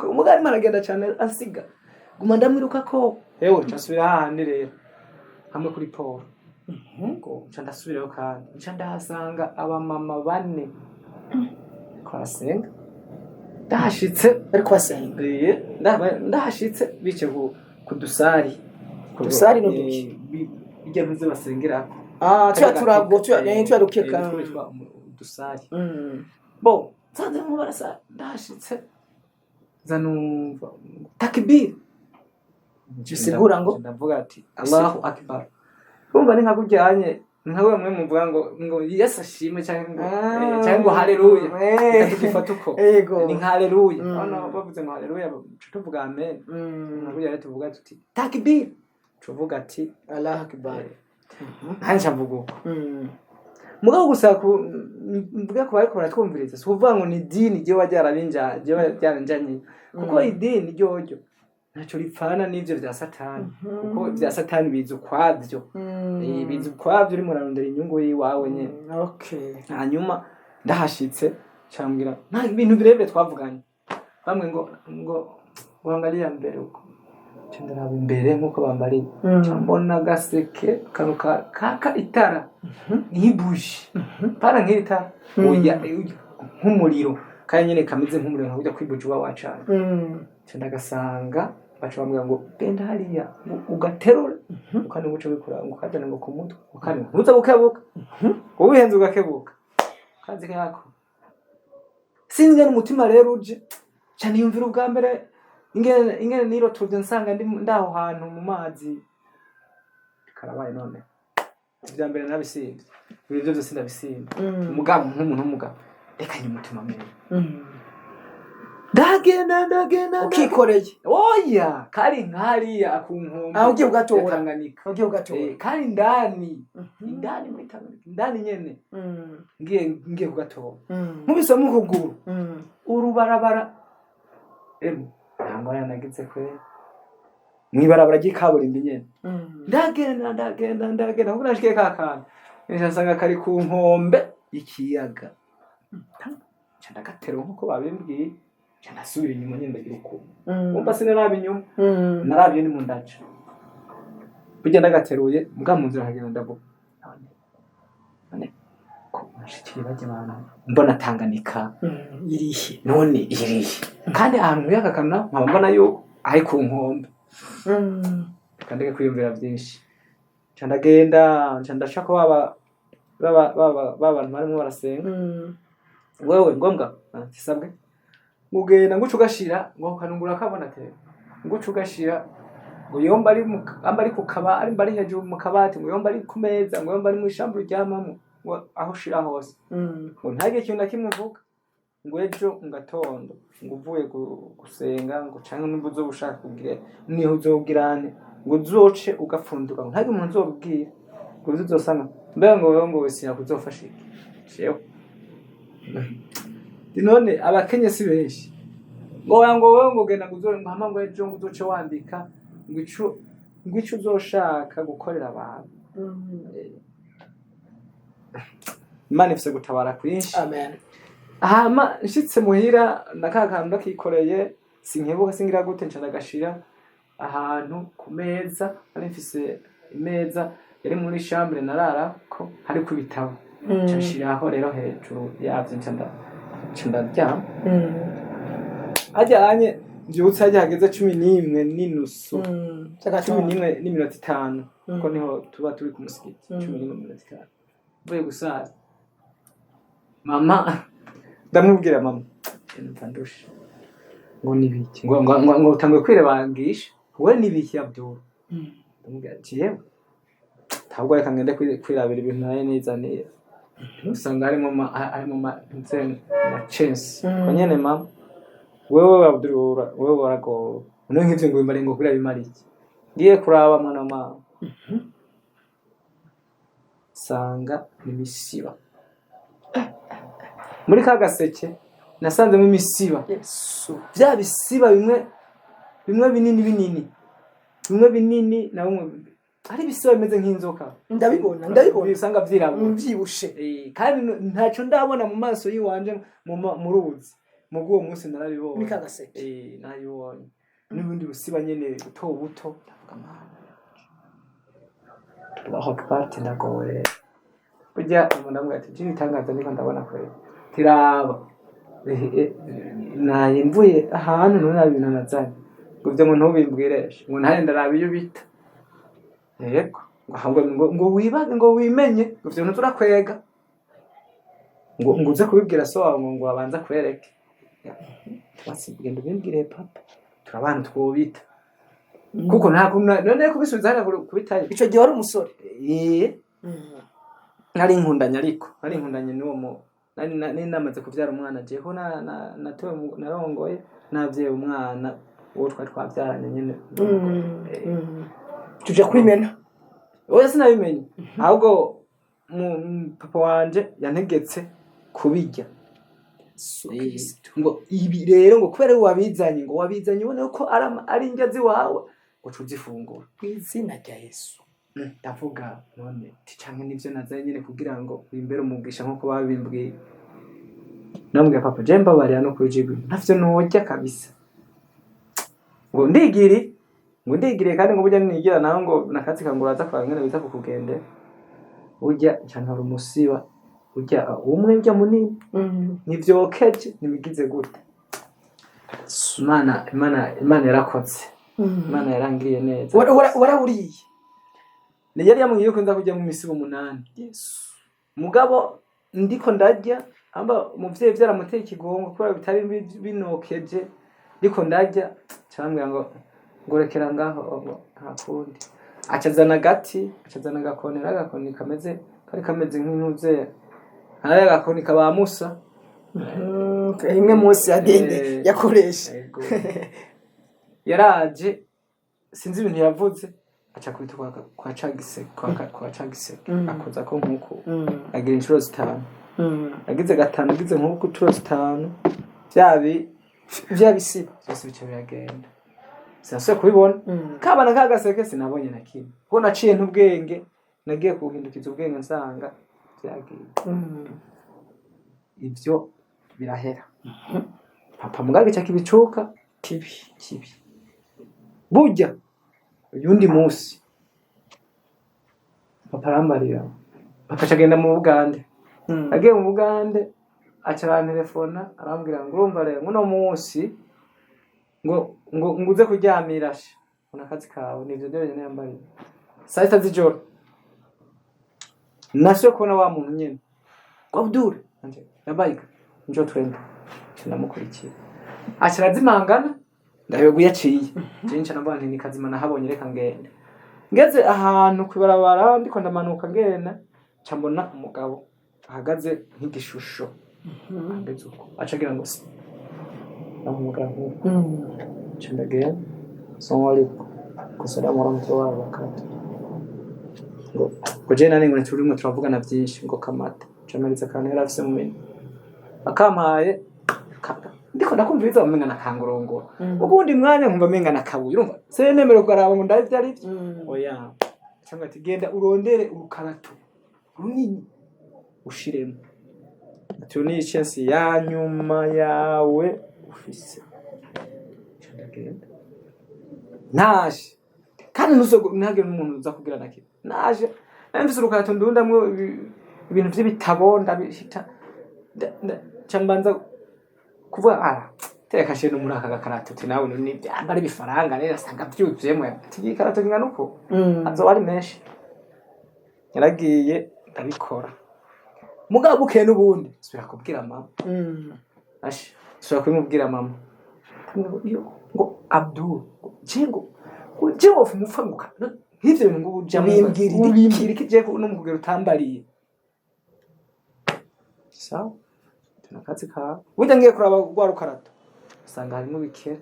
[SPEAKER 2] umugari maragenda cyane asiga nguma ndamwiruka ko ewe cyasubira hahandi rero hamwe kuri Paul ngo ndasubirayo kandi ndahasanga abamama 4 kwasenga ndahashitse
[SPEAKER 1] ariko kwasenga
[SPEAKER 2] ndahashitse bice kudusari
[SPEAKER 1] no duki
[SPEAKER 2] bijya muze basengera
[SPEAKER 1] turago tuyarukeka
[SPEAKER 2] dusari bo sanze mu barasa ndashitse zanumva takbir
[SPEAKER 1] gisigura ngo
[SPEAKER 2] ndavuga ati Allahu akbar kumva ni nkakujyanye nkawe bamwe muvuga ngo Yesu ashime cyangwa haleluya tukifata uko ni haleluya hano bavuze ngo haleluya tuvuga amen nkakugira tuvuga tuti takbir tuvuga ati
[SPEAKER 1] Allahu akbar
[SPEAKER 2] hanje mvugo mugabo gusa mvuga ko bariko baratwumviriza so uvuga ngo ni dini je wajyarabinja je wajyaranjanye kuko idini ryojo naco ripfana n'ivyo vya satani kuko vya satani bizu kwavyo bizu kwavyo uri murarondera inyungu yiwawe nyene
[SPEAKER 1] okay
[SPEAKER 2] hanyuma ndahashitse cyambwira nta ibintu birebire twavuganye bamwe ngo wangalia mbere uko cendera imbere nkuko bambari mbona gaseke kanuka kaka itara nkibushi para nkita oya nk'umuriro kandi nyene kameze nk'umuriro nkujya kwibuji wa wacana cenda gasanga baca bambwira ngo genda hariya ugaterura ukane guca bikora ngo kazana ngo kumutwe ukane ntuza gukebuka ubihenze ugakebuka kazi kako sinzi n'umutima rero uje cyane yumvira ubwa mbere ingene niro tuje nsanga ndaho hantu mu mazi karabaye none ibya mbere nabisibye ibyo byose ndabisimba umugabo nk'umuntu w'umugabo reka nyumutima mbere ndagenda
[SPEAKER 1] ukikoreye
[SPEAKER 2] oya kari nkariya akunkombe
[SPEAKER 1] ugiye ugatora
[SPEAKER 2] Tanganyika
[SPEAKER 1] ugiye ugatora
[SPEAKER 2] kari indani muri Tanganyika indani nyene ngiye kugatora nkubise mu kuguru urubarabara ntabwo yanagize kwe mwibarabara ry'ikaburimbi nyene ndagenda kuko nashikiye kakana nsanga kari ku nkombe y'ikiyaga ndagaterura nkuko babimbwiye nasubira inyuma nyine ndagira uko umva sinarabi inyuma narabye ni mu ndaca burya ndagateruye mbwa mu nzira hagenda ndavuga none ko nashikiye bajye abantu mbona Tanganyika
[SPEAKER 1] irihe
[SPEAKER 2] none irihe kandi ahantu yakakana nkaba mbona yuko ari ku nkombe kandi kwiyumvira byinshi ndagenda ndashaka baba abantu barimo barasenga wewe ngombwa tisabwe mugenda ngucu gashira ngo kanungura kabona te ngucu gashira ngo yomba ari ku kaba ari mbari hejuru mu kabati ngo yomba ari ku meza ngo yomba ari mu ishambu ryamamo ngo aho shira hose ngo ntage ikintu nakimwe vuga ngo ejo ngatondo ngo uvuye gusenga ngo canke n'ubuzo bushaka kugira niho uzogirane ngo uzoce ugapfunduka ngo ntage umuntu uzobwira ngo uzosanga mbere ngo wese yakuzofasha iki shewe none abakenye si benshi ngo genda ngo hama ngo ejo ngo uzoce wandika ngo ico uzoshaka gukorera abantu Imana ifise gutabara kwinshi
[SPEAKER 1] amen
[SPEAKER 2] hama nshitse muhira nakakantu ndakikoreye sinkebuka singira gute nca ndagashira ahantu ku meza ari mfise imeza yari muri chambre narara ko hari ku bitabo nshiraho rero hejuru yavyo nca ndaryama ajyanye mbyutse hageze 11 n'inusu 11 n'iminota 5 kuko niho tuba turi ku musigiti 11 n'iminota 5 mvuye gusaza mama ndamubwira mama ndandusha ngo nibiki ngo utangwe kwirebangisha we nibiki Abdul ndamubwira yewe ntabwo reka ngende kwirabira ibintu naye nizaniye usanga harimo ma chance konyene mama wewe Abdul wewe warago none nk'ivyo ngo bimare ngo kuraba imariki ngiye kuraba mwana mama sanga nimisiba muri kagaseke nasanze mu misiba bya bisiba bimwe binini na bimwe ari bisiba bimeze nk'inzoka
[SPEAKER 1] ndabibona
[SPEAKER 2] bisanga vyirabura
[SPEAKER 1] mvyibushe
[SPEAKER 2] kandi ntaco ndabona mu maso yiwanje mu ruzi mu bwo munsi narabibona
[SPEAKER 1] muri kagaseke
[SPEAKER 2] nayibonye n'ubundi busiba nyene buto ndavuga mana tubaho party nagowe burya umuntu amwe ati jini tangaza niko ndabona kwere tiraba naye mvuye ahantu none abintu nazanye ngo byo ngo ntubimbwireshe ngo ntare ndaraba iyo bita yego ngo wibage ngo wimenye ngo byo nturakwega ngo uze kubibwira so wawe ngo abanza kwereke twasibwende bimbwire papa turabana twobita kuko ntabwo none kubisubiza hano kubitaye
[SPEAKER 1] ico gihe wari umusore
[SPEAKER 2] nari inkundanye ariko nari inkundanye n'uwo mu nari namaze kuvyara umwana jeho natowe narongoye navye umwana uwo twavyaranye nyene
[SPEAKER 1] tuje kwimena
[SPEAKER 2] oya sinabimenye ahubwo papa wanje yantegetse kubirya ngo ibi rero ngo kubera wabizanye ubone ko ari injazi wawe ucuzifungura
[SPEAKER 1] kw'izina rya Yesu
[SPEAKER 2] ndavuga none ticanke nivyo nazanye nyene kugira ngo imbere umugisha nko babimbwiye namubwira papa je mbabarira no kujigwa ntavyo nojya kabisa ngo ndigire kandi ngo burya nigira naho ngo nakazi kanguraza kwa ngene biza kukugendera burya cyantara umusiba burya umwe burya munini nivyokeje nibigize gute Imana yarakoze Imana yarangiriye neza
[SPEAKER 1] waraburiye
[SPEAKER 2] ni yari yamubwiye ko nza kujya mu misibo 8 Yesu mugabo ndiko ndarya amba umuvyeyi vyaramuteye ikigongo kubera bitari binokeje ndiko ndarya cyambwira ngo ngorekera ngaho ntakundi acazana agakonera agakoni kameze nk'intuze hari agakoni kabamusa
[SPEAKER 1] imwe munsi yagende yakoresha
[SPEAKER 2] yaraje sinzi ibintu yavuze aca kwita kwa cagise akoza ko nkuko agira inshuro 5 agize gatanu agize nkuko inshuro 5 vyabisiba byose bice biragenda sinasuye kubibona kabana kagaseke sinabonye na kimwe kuko naciye ntubwenge nagiye kuhindukiza ubwenge nsanga vyagiye ivyo birahera papa mugage cya kibicuka kibi burya yundi munsi papa arambarira papa cagenda mu Bugande agiye mu Bugande acara telefona arambwira ngo urumva rero uno munsi ngo nguze kuryamirasha unakazi kawe nivyo ndere nyambari saa 7 z'ijoro nasho kubona wa muntu nyene Abdul anje yabayika njo twende tunamukurikiye acara zimangana ndayogo yaciye jincha nabandi nikazimana habonye reka ngeze ahantu kwibarabara ndiko ndamanuka ngena cambona umugabo ahagaze nk'igishusho ageze uko acagira ngo naho umugabo chandagera somali kusara muramto wa bakati ngo je nani ngo turimo turavugana byinshi ngo kamata camariza kana yarafise mu mene akampaye ndiko ndakumviriza umenga nakangorongora ubundi mwanya nkumva menga nakabuye urumva se nemere kugaraba ngo ndaye byari byo oya cyangwa ati genda urondere urukarato runini ushiremo ati ni chance ya nyuma yawe ufise cyandagenda naje kandi ntage n'umuntu uza kugira nakira naje mfise urukarato ndundamwe ibintu by'ibitabo ndabishita cyambanza kuvuga teka sheno muri aka gakarato ati nawe ni byambara bifaranga rero asanga byuzuyemo ati karato ngana uko azo ari menshi yaragiye ndabikora mugabo ukene ubundi sura kubwira mama sura kumubwira mama ngo Abdul jingo of mufanguka hivyo ngo ubimbwira ikije no mugero utambariye sawa tunakazi ka wenda ngiye kuraba gwa rukarato usanga harimo bikere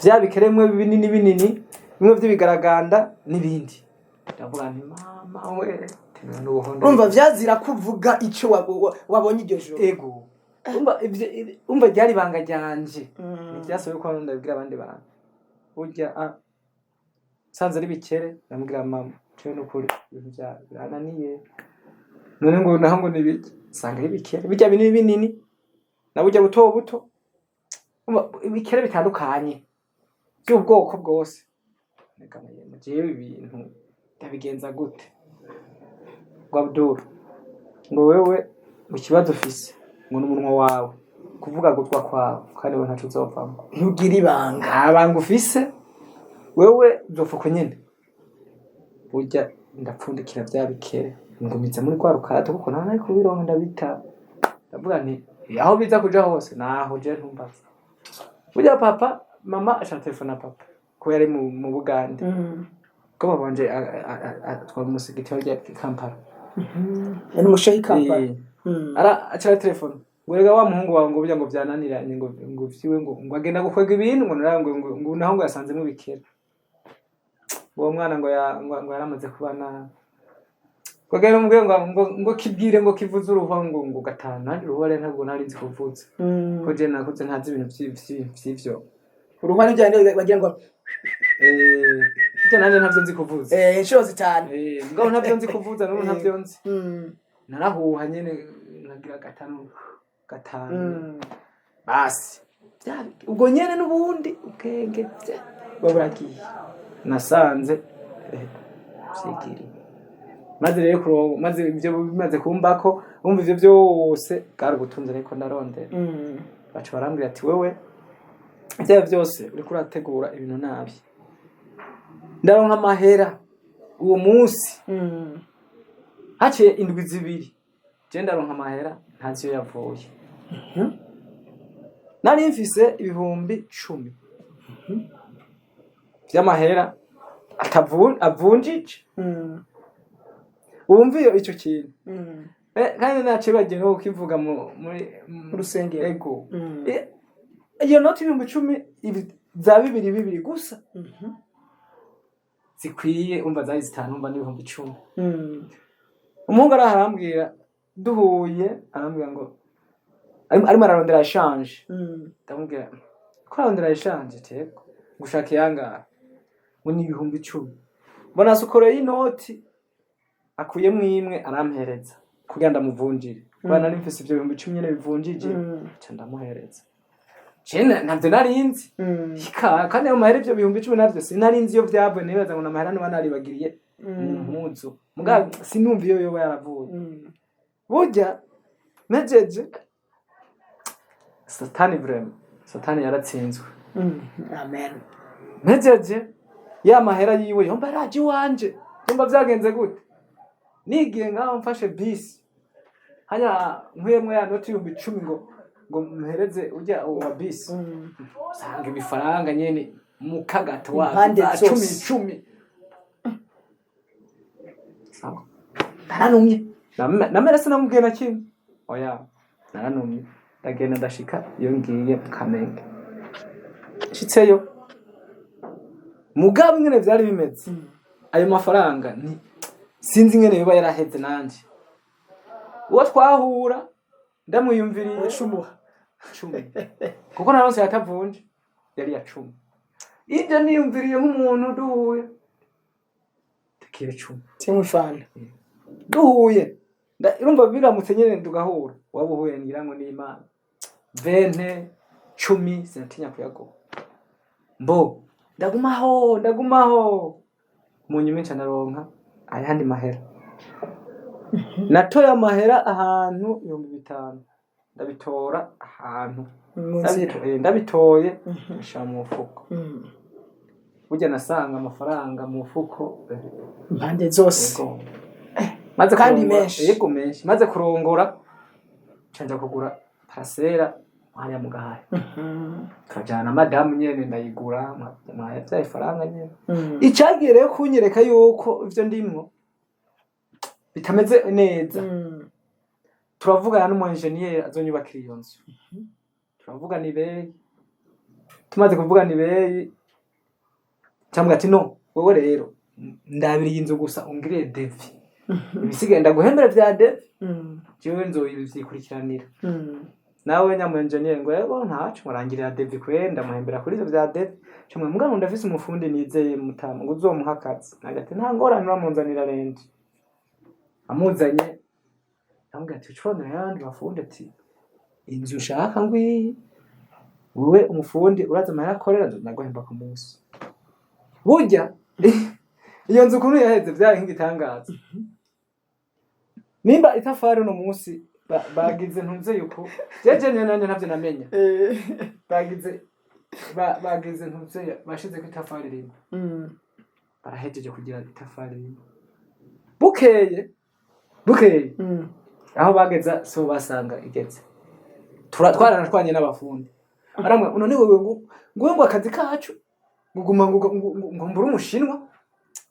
[SPEAKER 2] byabikeremwe binini bimwe by'ibigaraganda nibindi ndavuga nti mama we
[SPEAKER 1] umva vyazira kuvuga ico wabonye iryo joro
[SPEAKER 2] ego umva ryari banga ryanje nivyasobe ko ndabwira abandi bantu burya sanze ari bikere ndamubwira mama cyo no kuri ibintu byananiye none ngo naho ngo nibiki sanga ibikere bijya binini na burya buto ibikere bitandukanye by'ubwoko bwose nekamaye mugiye ibintu ndabigenza gute ngo Abdul ngo wewe mu kibazo ufise ngo n'umunwa wawe kuvuga gutwa kwawe kandi we ntacu uzovamo
[SPEAKER 1] ntugira ibanga
[SPEAKER 2] abanga ufise wewe uzopfuko nyene burya ndapfundikira bya bikere ngumiza muri kwa rukarato kuko nta nayi kubironka ndabita ndavuga nti aho biza kuja hose naho je ntumbaza burya papa mama ashaka telefona papa ko yari mu Bugande ko babanje atwa musigiti wa Kampala
[SPEAKER 1] yari mushayi Kampala
[SPEAKER 2] ara acha telefona ngorega wa muhungu wawe ngo burya ngo byananiranye ngo vyiwe ngo agenda gukwega ibintu ngo narango ngo naho ngo yasanze mu bikera uwo mwana ngo yaramaze kubana kogera umwe ngo kibwire ngo kivuze uruva ngo gatana ruhore ntabwo nari nzi kuvuza ko je nakoze ntazi ibintu vy'ivyo
[SPEAKER 1] uruva ni cyane bagira ngo
[SPEAKER 2] byo nanje ntavyo nzi kuvuza
[SPEAKER 1] inshuro zitanu
[SPEAKER 2] ngo ntavyo nzi kuvuza no ntavyo nzi narahuha nyene nagira gatanu gatanu basi ubwo nyene n'ubundi ubwenge
[SPEAKER 1] baburagiye
[SPEAKER 2] nasanze byigiri maze rero maze ibyo bimaze kumbako umva ivyo byose bwari ubutunzi ariko ndarondera baca barambwira ati wewe ivyo byose uriko urategura ibintu nabi ndaronka amahera uwo munsi haciye indwi zibiri je ndaronka amahera ntazi yo yavuye nari mfise ibihumbi 10 vy'amahera avunjije wumviye ico kintu kandi nacibagiye no kukivuga muri
[SPEAKER 1] rusengero
[SPEAKER 2] ego iyo noti ibihumbi 10 za bibiri gusa zikwiye umva zari zitanu umva n'ibihumbi 10 umuhungu arahambwira duhuye arambwira ngo arimo ararondera exchange ndamubwira ko ararondera exchange teko gushaka yangara ngo ni ibihumbi 10 mbona sukoreye inoti akuyemwe imwe arampereza kugira ndamuvunjire kuba nari mfise ibyo bihumbi 10 nyene bivunjije ca ndamuhereza cene ntabyo narinzi kandi ayo mahera ibyo bihumbi 10 navyo sinarinzi iyo vyavuye nibaza ngo namahera no banaribagiriye mu mpuzu muga sinumva iyo yoba yaravuye burya mejeje satani yaratsinzwe
[SPEAKER 1] amen
[SPEAKER 2] mejeje ya mahera yiwe yomba raje wanje yomba vyagenze gute nigiye ngaho mfashe bisi hanya nkuyemwe ya noti y'ibihumbi 10 ngo mpereze ujya wa bisi usanga ibifaranga nyene mu kagato wa 10 sawa naranumye namerese namubwiye na kimwe oya naranumye ndagenda ndashika iyo ngiye Kamenge shitseyo mugabo ngene vyari bimeze ayo mafaranga ni sinzi ngene yoba yaraheze nanje uwo twahura ndamuyumviriye 10 kuko naronse yatavunje yari ya 10 ije niyumviriye nk'umuntu duhuye tekire 10
[SPEAKER 1] timufana
[SPEAKER 2] duhuye urumva biramutse nyene tugahura wabuhuye ngirango ni Imana 20 10 sinatinya kuyago mbo ndagumaho munyume canaronka ayandi mahera natoya mahera ahantu 5,000 ndabitora ahantu ndabitoye nshira mu mufuko burya nasanga amafaranga mu mufuko
[SPEAKER 1] impande zose
[SPEAKER 2] maze
[SPEAKER 1] kandi menshi
[SPEAKER 2] yego menshi maze kurongora canja kugura parcela haya mugahaye kajana madamu nyene ndayigura mwaya vya faranga nyene icagiye rero kunyereka yuko ivyo ndimwo bitameze neza turavugana n'umu engineer azonyubakira iyo nzu turavuga ni beyi tumaze kuvuga ni beyi cyangwa ati no wowe rero ndabiri inzu gusa ungire devi ibisigaye ndaguhembera vya devi jewe nzoyibikurikiranira nawe nyamu engineer ngo yego ntacu murangirira devi kwenda muhembera kuri ivyo vya devi cyangwa mbwa ndafise umufundi nizeye mutama ngo uzomuha akazi nagati nta ngorane uramunzanira rende amuzanye ambwira ati ucurondera yandi bafundi ati inzu ushaka ngwi wowe umufundi uraza amahera akorera naguhemba ku munsi burya iyo nzu kuri yaheze byari nk'igitangaza nimba itafari no munsi bagize ntunze yuko jeje nyananye ntabyo namenya bagize ntunze bashize ku itafari rimwe barahejeje kugira itafari rimwe bukeye aho bageza so basanga igeze twaranashwanye n'abafundi aramwe none wewe ngo akazi kacu nguguma ngo mbura umushinwa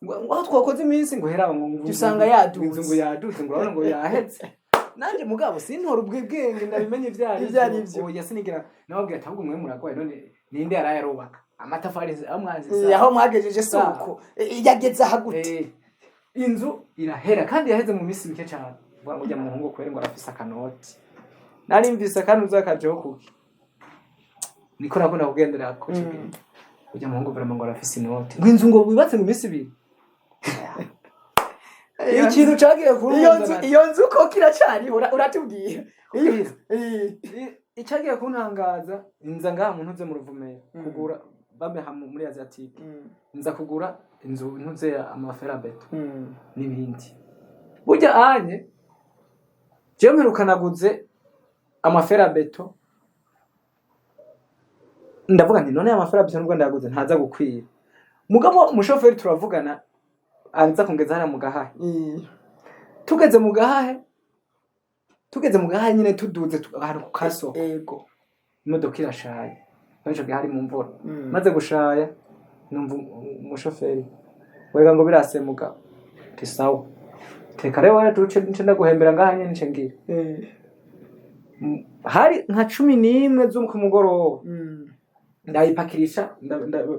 [SPEAKER 2] ngo twakoze iminsi ngo hera ngo
[SPEAKER 1] usanga yadutse
[SPEAKER 2] ngo yadutse ngo urabona ngo yahetse nanje mugabo sintora ubwibwenge ndabimenye ivyari ivyo oya sinigira nababwiye ati ahubwo mwe muragwaye none ninde yarayarubaka amatafari amwazi
[SPEAKER 1] yaho mwagejeje soko yageze ahagute
[SPEAKER 2] inzu irahera kandi yaheze mu minsi mike cyane vuga ngo ujya mu muhungu kwere ngo arafise akanoti nari mvise kandi uzakajeho kuki niko nakunda kugendera ko kigenda ujya mu muhungu vraiment ngo arafise inoti ngo inzu ngo wibatse mu minsi ibiri ikintu cagiye kuntangaza
[SPEAKER 1] iyo nzu ko kiracari uratubwira
[SPEAKER 2] icagiye kuntangaza inza ngaha mu ntuze mu Ruvumera kugura bameha muri Asiatique nza kugura inzu ntuze amaferabeto n'ibindi burya anye je mperukanaguze amaferabeto ndavuga nti none amaferabeto nubwo ndaguze ntaza gukwira mugabo umushoferi turavugana anza kongeza hana mu Gahahe tugeze mu Gahahe nyine tuduze ahantu ku kaso
[SPEAKER 1] ego
[SPEAKER 2] imodoka irashaye benshi gihari mu mvura maze gushaya numva umushoferi wega ngo birasemuka tisawa teka rero wari tuce nce guhembera ngaha nyine nce ngira hari nka 11 zo ku mugoroba ndayipakirisha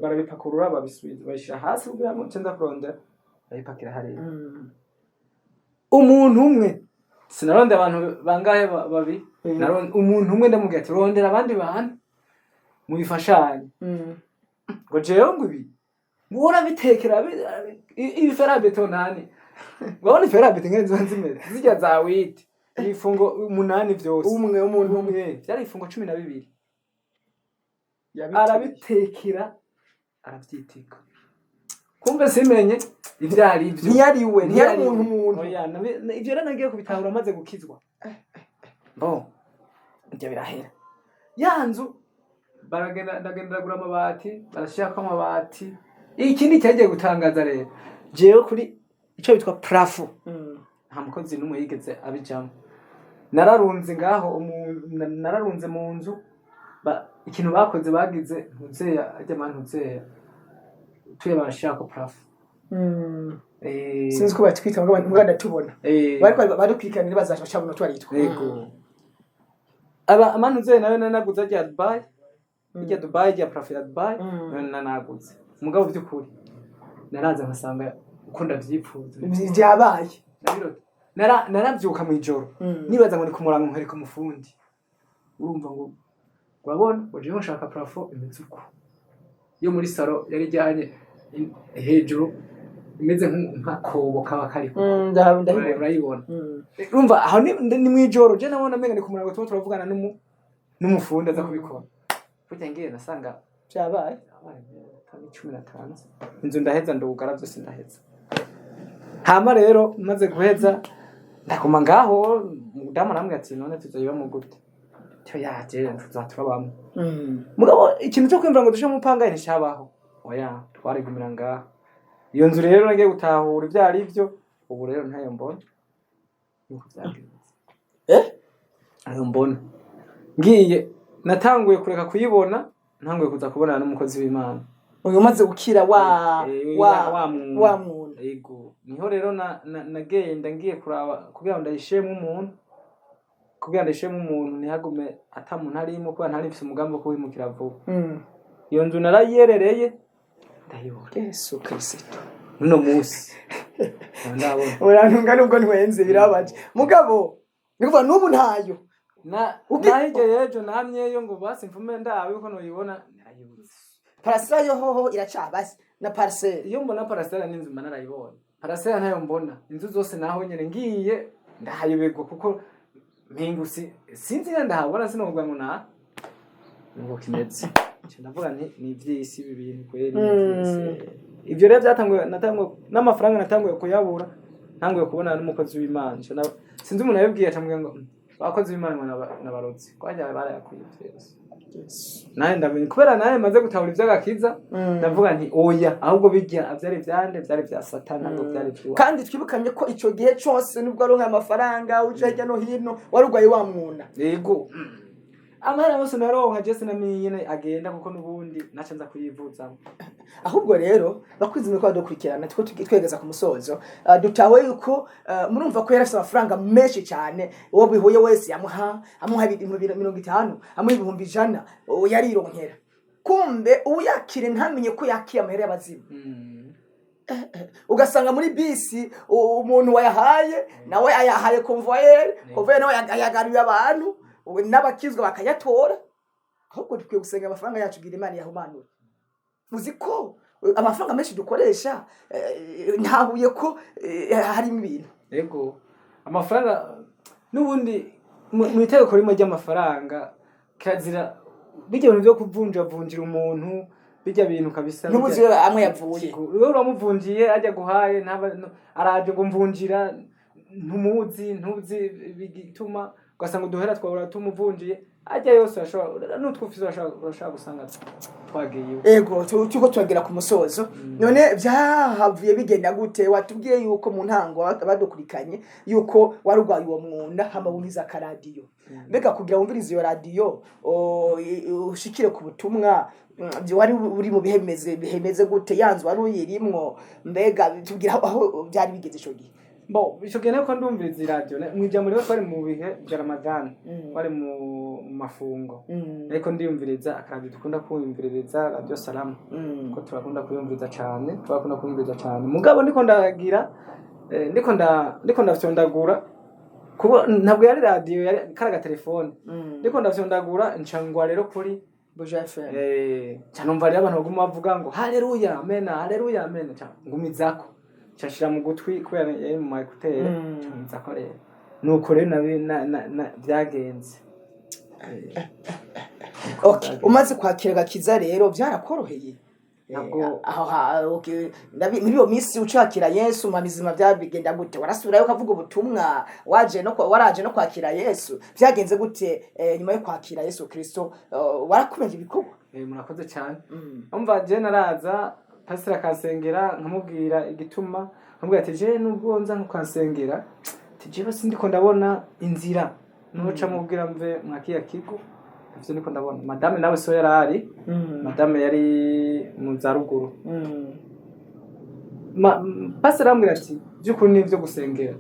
[SPEAKER 2] barabipakurura babisubiza bashira hasi kugira ngo nce kurondera ndayipakira hari umuntu umwe sinaronde abantu bangahe babi naronde umuntu umwe ndamubwira ati rondera abandi bantu mubifashanye ngo jewe ngo ibi ngora bitekera ibiferabeto nani ngabona iferabeto ngenzi nzimeze zijya za witi ifungo 8 vyose
[SPEAKER 1] umwe umuntu
[SPEAKER 2] umwe byari ifungo 12 arabitekera aravyitika kumbe simenye ivyari ivyo
[SPEAKER 1] ntiyari umuntu
[SPEAKER 2] oya ivyo rero nagiye kubitahura maze gukizwa bo ibyo birahera yanzu ndagendagura amabati barashaka amabati ikindi cyagiye gutangaza rero jewe kuri ico bitwa plafo nta mukozi n'umwe yigeze abijamo nararunze ngaho nararunze mu nzu ikintu bakoze bagize ntuzeya ajya manu ntuzeya tuye barashaka plafo
[SPEAKER 1] sinzi ko batwita ngo muganda tubona bari kwikanira bazasha cyabona twaritwa
[SPEAKER 2] yego aba manu ntuzeya nayo nanaguze ajya Dubai ijya Dubai ijya plafo ya Dubai nanaguze mugabo by'ukuri naraza nkasanga ukunda vyipfuza
[SPEAKER 1] byabaye
[SPEAKER 2] narabyuka mu ijoro nibaza ngo ni kumurango nkareka umufundi urumva ngo urabona waje nshaka plafo imizuko yo muri salo yari jyanye hejuru imeze nk'akobo kaba kariko urayibona urumva aho ni mu ijoro je nabona menga ni kumurango turavugana n'umufundi aza kubikora burya ngiye nasanga
[SPEAKER 1] byabaye
[SPEAKER 2] 15 inzu ndaheza ndugara byose ndaheza hama rero maze guheza ndakoma ngaho mudamu namwe ati none tuzoyiba mu gute cyo yaje tuzaturabamo mugabo ikintu cyo kwimvira ngo dushe mu panga ntishabaho oya twarigumira ngaho iyo nzu rero nagiye gutahura ivyari ivyo ubu rero ntayo mbona nuko byagenze ayo mbona ngiye natanguye kureka kuyibona ntanguye kuza kubona n'umukozi w'Imana
[SPEAKER 1] uyu maze gukira wa muntu
[SPEAKER 2] yego niho rero nagenda ngiye kuraba kugira ngo ndayishemo umuntu ntihagume atamuntu arimo kuba ntarifise umugambi wo kuwimukira vuba iyo nzu narayerereye ndayibona
[SPEAKER 1] Yesu Kristo
[SPEAKER 2] uno munsi ndabona
[SPEAKER 1] urantunga nubwo ntwenze birabaje mugabo nikuva n'ubu ntayo
[SPEAKER 2] nahigeye ejo namyeyo ngo basi mfume ndawe uko noyibona narayibuze
[SPEAKER 1] parasera yo hoho iracabase na parcelle
[SPEAKER 2] iyo mbona parasera n'inzu mba narayibona parasera ntayo mbona inzu zose naho nyene ngiye ndahayobegwa kuko mpingu sinzi ndahabona sinovuga ngo ngo kimeze ndavuga nti ni ivy'isi bibintu kweri ivyo rero byatanguye n'amafaranga natanguye kuyabura ntanguye kubona n'umukozi w'Imana sinzi umuntu yabibwiye acambwe ngo abakozi b'Imana n'abarotsi kwajya barayakwiye byose naye ndabonye kubera naye maze gutahura ivy'agakiza ndavuga nti oya ahubwo bijya byari vya satana ngo byari vyo
[SPEAKER 1] kandi twibukanye ko ico gihe cyose nubwo aronka amafaranga uje hirya no hino warugwaye wa mwuna
[SPEAKER 2] yego amara bose naronka je sinamenye agenda kuko nubundi naca nza kuyivuza
[SPEAKER 1] ahubwo rero bakwizime ko badukurikirana tiko twegeza ku musozo dutawe yuko murumva ko yarafite amafaranga menshi cyane uwo bihuye wese amuha 250 amuha 100 yarironkera kumbe uyakire ntamenye ko yakiye amahera y'abazimu ugasanga muri bisi umuntu wayahaye nawe ayahaye convoyeur nawe yagaruye abantu n'abakizwa bakayatora ahubwo dukwiye gusenga amafaranga yacu gira Imana yahumanura uzi ko amafaranga menshi dukoresha ntahuye ko harimo ibintu
[SPEAKER 2] yego amafaranga n'ubundi mu itegeko rimwe ry'amafaranga kazira bijya bintu byo kuvunjira umuntu bijya bintu kabisa
[SPEAKER 1] n'ubuzi amwe yavuye
[SPEAKER 2] wewe uramuvunjiye ajya guhaye araje ngo mvunjira ntuzi bigituma ugasanga uduhera twabura tumuvunjiye ajya yose ashobora n'utwufise urashobora gusanga twagiye
[SPEAKER 1] ego tuko turagira ku musozo none byahavuye bigenda gute watubwiye yuko mu ntango badukurikanye yuko warugwaye uwo mwunda hama wumviza akaradiyo mbega kugira wumvirize iyo radio ushikire ku butumwa wari uri mu bihemeze gute yanzu wari uyirimwo mbega tubwira aho byari bigeze ico gihe
[SPEAKER 2] bo bishogene ko ndumviriza radio mwijya muri bari mu bihe bya Ramadan bari mu mafungo ariko ndiyumviriza akaradi dukunda kuyumviriza Radio Salam ko turakunda kuyumviriza cyane mugabo ndiko ndagira ndiko ndavyondagura kuko ntabwo yari radio yari karaga telefone ndiko ndavyondagura ncangwa rero kuri
[SPEAKER 1] Buja FM
[SPEAKER 2] cyanumva rero abantu baguma bavuga ngo haleluya amen ngumizako cyashira mu gutwi kubera yari mu makuteri nzako rero nuko rero byagenze
[SPEAKER 1] okay umaze kwakira gakiza rero byarakoroheye muri iyo minsi ucakira Yesu mu bizima byabigenda gute warasubirayo ukavuga ubutumwa waraje no kwakira Yesu byagenze gute nyuma yo kwakira Yesu Kristo warakumenye ibikorwa
[SPEAKER 2] murakoze cyane umva je naraza pastor akansengera nkamubwira igituma nkamubwira ati je nubwo nza nkansengera tije basi ndiko ndabona inzira nuca mubwira mve mwakiya kigo ivyo ndiko ndabona madame nawe so yarari madame yari mu zaruguru pastor arambwira ati byukuri nivyo gusengera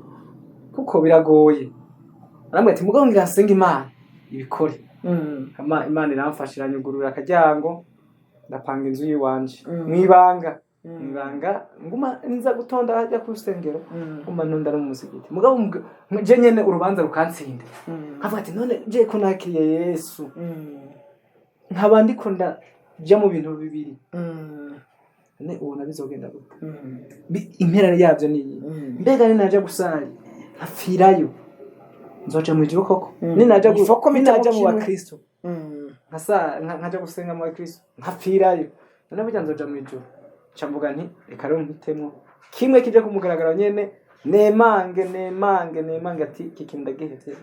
[SPEAKER 2] kuko biragoye arambwira ati mugabo ngira nsenga Imana ibikore Imana iramfashira nyugurura akajyango ndapanga inzu yiwanje mwibanga nguma nza gutonda hajya ku rusengero nguma ntonda no mu musigiti mugabo je nyene urubanza rukansinde nkavuga ati none je ko nakiriye Yesu nkaba ndiko ndaja mu bintu bibiri ne ubona bizogenda gute impera yavyo ni mbega ni naja gusari nkafirayo nzoja mu ijuru koko ni naja mu bakristo nkaja gusenga mu bakristo nkapfirayo none burya nzoja mu ijuru camvuga nti reka rero mpitemo kimwe kije kumugaragara nyene nemange ati kiki ndagihevye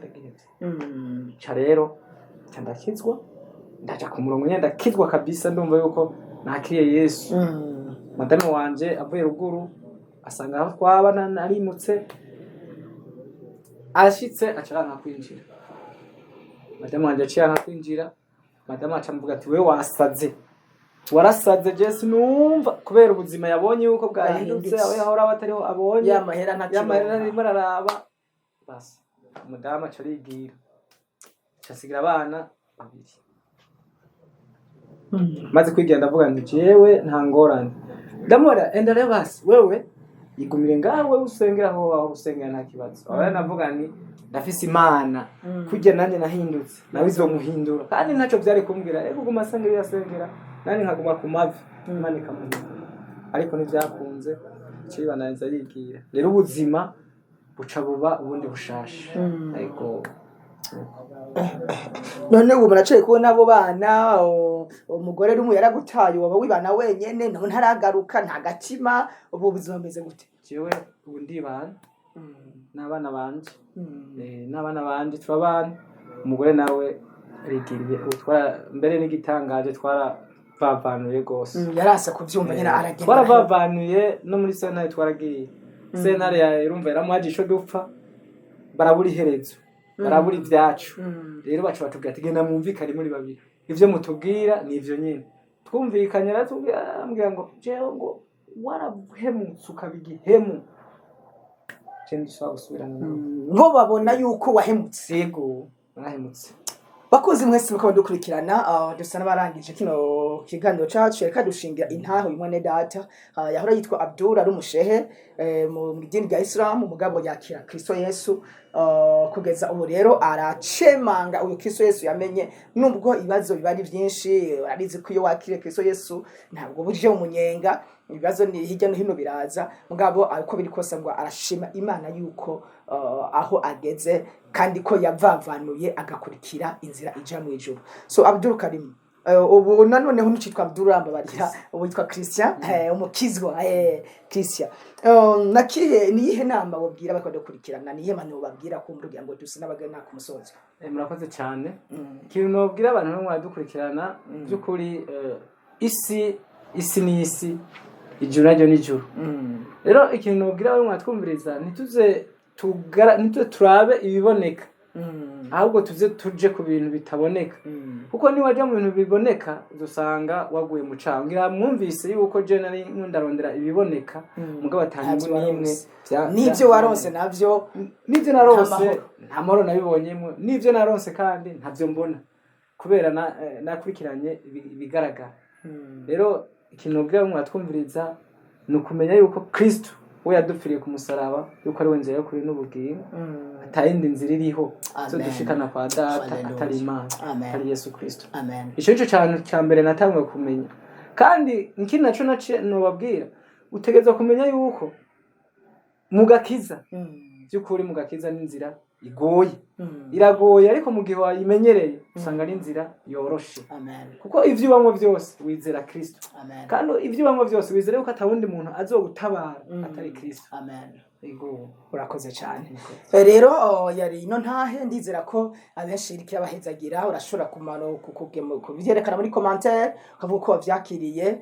[SPEAKER 2] ca rero ndakizwa ndaja ku murongo nyene ndakizwa kabisa ndumva yuko nakiriye Yesu madame wanje avuye ruguru asanga aho twabana narimutse ashitse acaranka kwinjira madame wanje aciranka kwinjira madame acamvuga ati we warasaze Yesu numva kubera ubuzima yabonye yuko bwahindutse aho yahora batariho abonye yamahera arimo araraba basi madame acarigira casigira abana babiri maze kwigira ndavuga nti jewe nta ngorane ndamora enda rero basi wewe igumire ngawe usengera aho usengera nta kibazo aho navuga nti ndafise Imana kujya nanje nahindutse nawe izomuhindura kandi ntaco byari kumbwira ego guma sengera yasengera nani nkaguma ku mavi Imana ikamuhindura ariko nivyakunze cibananza yigira rero ubuzima buca buba ubundi bushasha ariko
[SPEAKER 1] none ubu muracaye kubona abo bana umugore rumwe yaragutaye waba wibana wenyene none ntaragaruka nta gatima ubu buzima bumeze gute
[SPEAKER 2] jewe ubu ndibana n'abana banje turabana umugore nawe rigiriye utwara mbere n'igitangaje twaravanuye gose
[SPEAKER 1] yarasa kuvyumva nyina aragenda
[SPEAKER 2] twaravanuye no muri sentare twaragiye sentare yarumva yaramwajisho dupfa barabura iherezo barabura ivyacu rero bacu batubwira ati genda mwumvikane muri babiri ivyo mutubwira nivyo nyene twumvikanye ratubwira ngo jewe ngo warahemutse ukabigihemu cende usaba gusubirana
[SPEAKER 1] bo babona yuko wahemutse
[SPEAKER 2] yego narahemutse
[SPEAKER 1] bakuzi mwese mukaba dukurikirana dusa n'abarangije kino kiganiro cacu reka dushingira intaho uyu mwene data yahora yitwa Abdul ari umushehe mu idini rya Islam umugabo yakira Kristo Yesu kugeza ubu rero aracemanga uyu Kristo Yesu yamenye nubwo ibibazo bibari byinshi arizi ko iyo wakire Kristo Yesu ntabwo buryo umunyenga ibibazo ni hirya no hino biraza mugabo uko biri kose ngo arashima Imana yuko aho ageze kandi ko yavavanuye agakurikira inzira ija mu ijuru. So Abdul Karim ubu nanoneho nicitwa Abdul Ambabarira ubu yitwa Christian umukizwa Christian nakihe niyihe nama wobwira bakadukurikirana niyihe mano babwira ko mvugira ngo dusi n'abagana ku musozo.
[SPEAKER 2] Murakoze cyane kintu nobwira abantu bamwe badukurikirana byukuri isi n'isi ijuru ryo n'ijuru rero ikintu nobwira bamwe mwatwumviriza ntituze turabe ibiboneka ahubwo tuje ku bintu bitaboneka kuko ni waje mu bintu biboneka dusanga waguye mu caho ngira mwumvise yuko je nari ndarondera ibiboneka mugabo atanyungu nimwe
[SPEAKER 1] nivyo waronse navyo
[SPEAKER 2] nivyo naronse nta mahoro nabibonyemo nivyo naronse kandi ntavyo mbona kubera nakurikiranye ibigaragara rero ikintu bwa mwatwumviriza nukumenya yuko Kristo we yadupfiriye ku musaraba yuko ari wenze yo kuri n'ubugingo atayindi nzira iriho so dushikana kwa data atari Imana atari Yesu Kristo. Ico cyo cyane cyambere natangwe kumenya kandi nkindi naco nobabwira utegeza kumenya yuko mugakiza byukuri mugakiza n'inzira igoye iragoye ariko mu gihe wayimenyereye usanga ari inzira yoroshe kuko ivyo ubamwe byose wizera Kristo kandi ivyo ubamwe byose wizera yuko atawundi muntu azogutabara atari Kristo. Ego
[SPEAKER 1] urakoze cyane rero yari ino ntahe ndizera ko abenshi irikira bahezagira urashobora kumaro kubyerekana muri commentaire ukavuga ko vyakiriye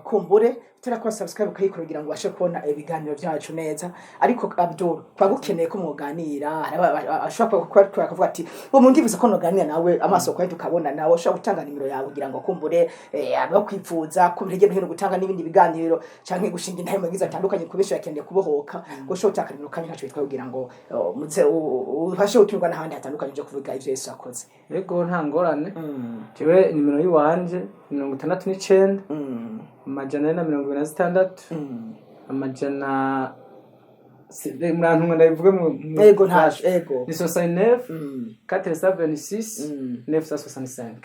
[SPEAKER 1] kumbure turakora subscribe ukayikugira ngo bashe kubona ibiganiro byacu neza ariko Abdul twagukeneye ko muganira ashobora kuvuga ati ubu ndibuze ko noganira nawe amaso kwa tukabona nawe ushobora gutanga nimero yawe kugira ngo kumbure abo kwipfuza kumurege no gutanga n'ibindi biganiro canke gushinga intama ngiza atandukanye kubesha yakendeye kubohoka gusho utakaniro kandi ntaco bitwa kugira ngo muze ufashe utumwa n'ahandi hatandukanye byo kuvuga ivyo Yesu akoze.
[SPEAKER 2] Yego nta ngorane jewe nimero yiwanje 69 amajana na 26 amajana mwantu ndabivuge mu
[SPEAKER 1] yego ntaje yego
[SPEAKER 2] ni 69 476 965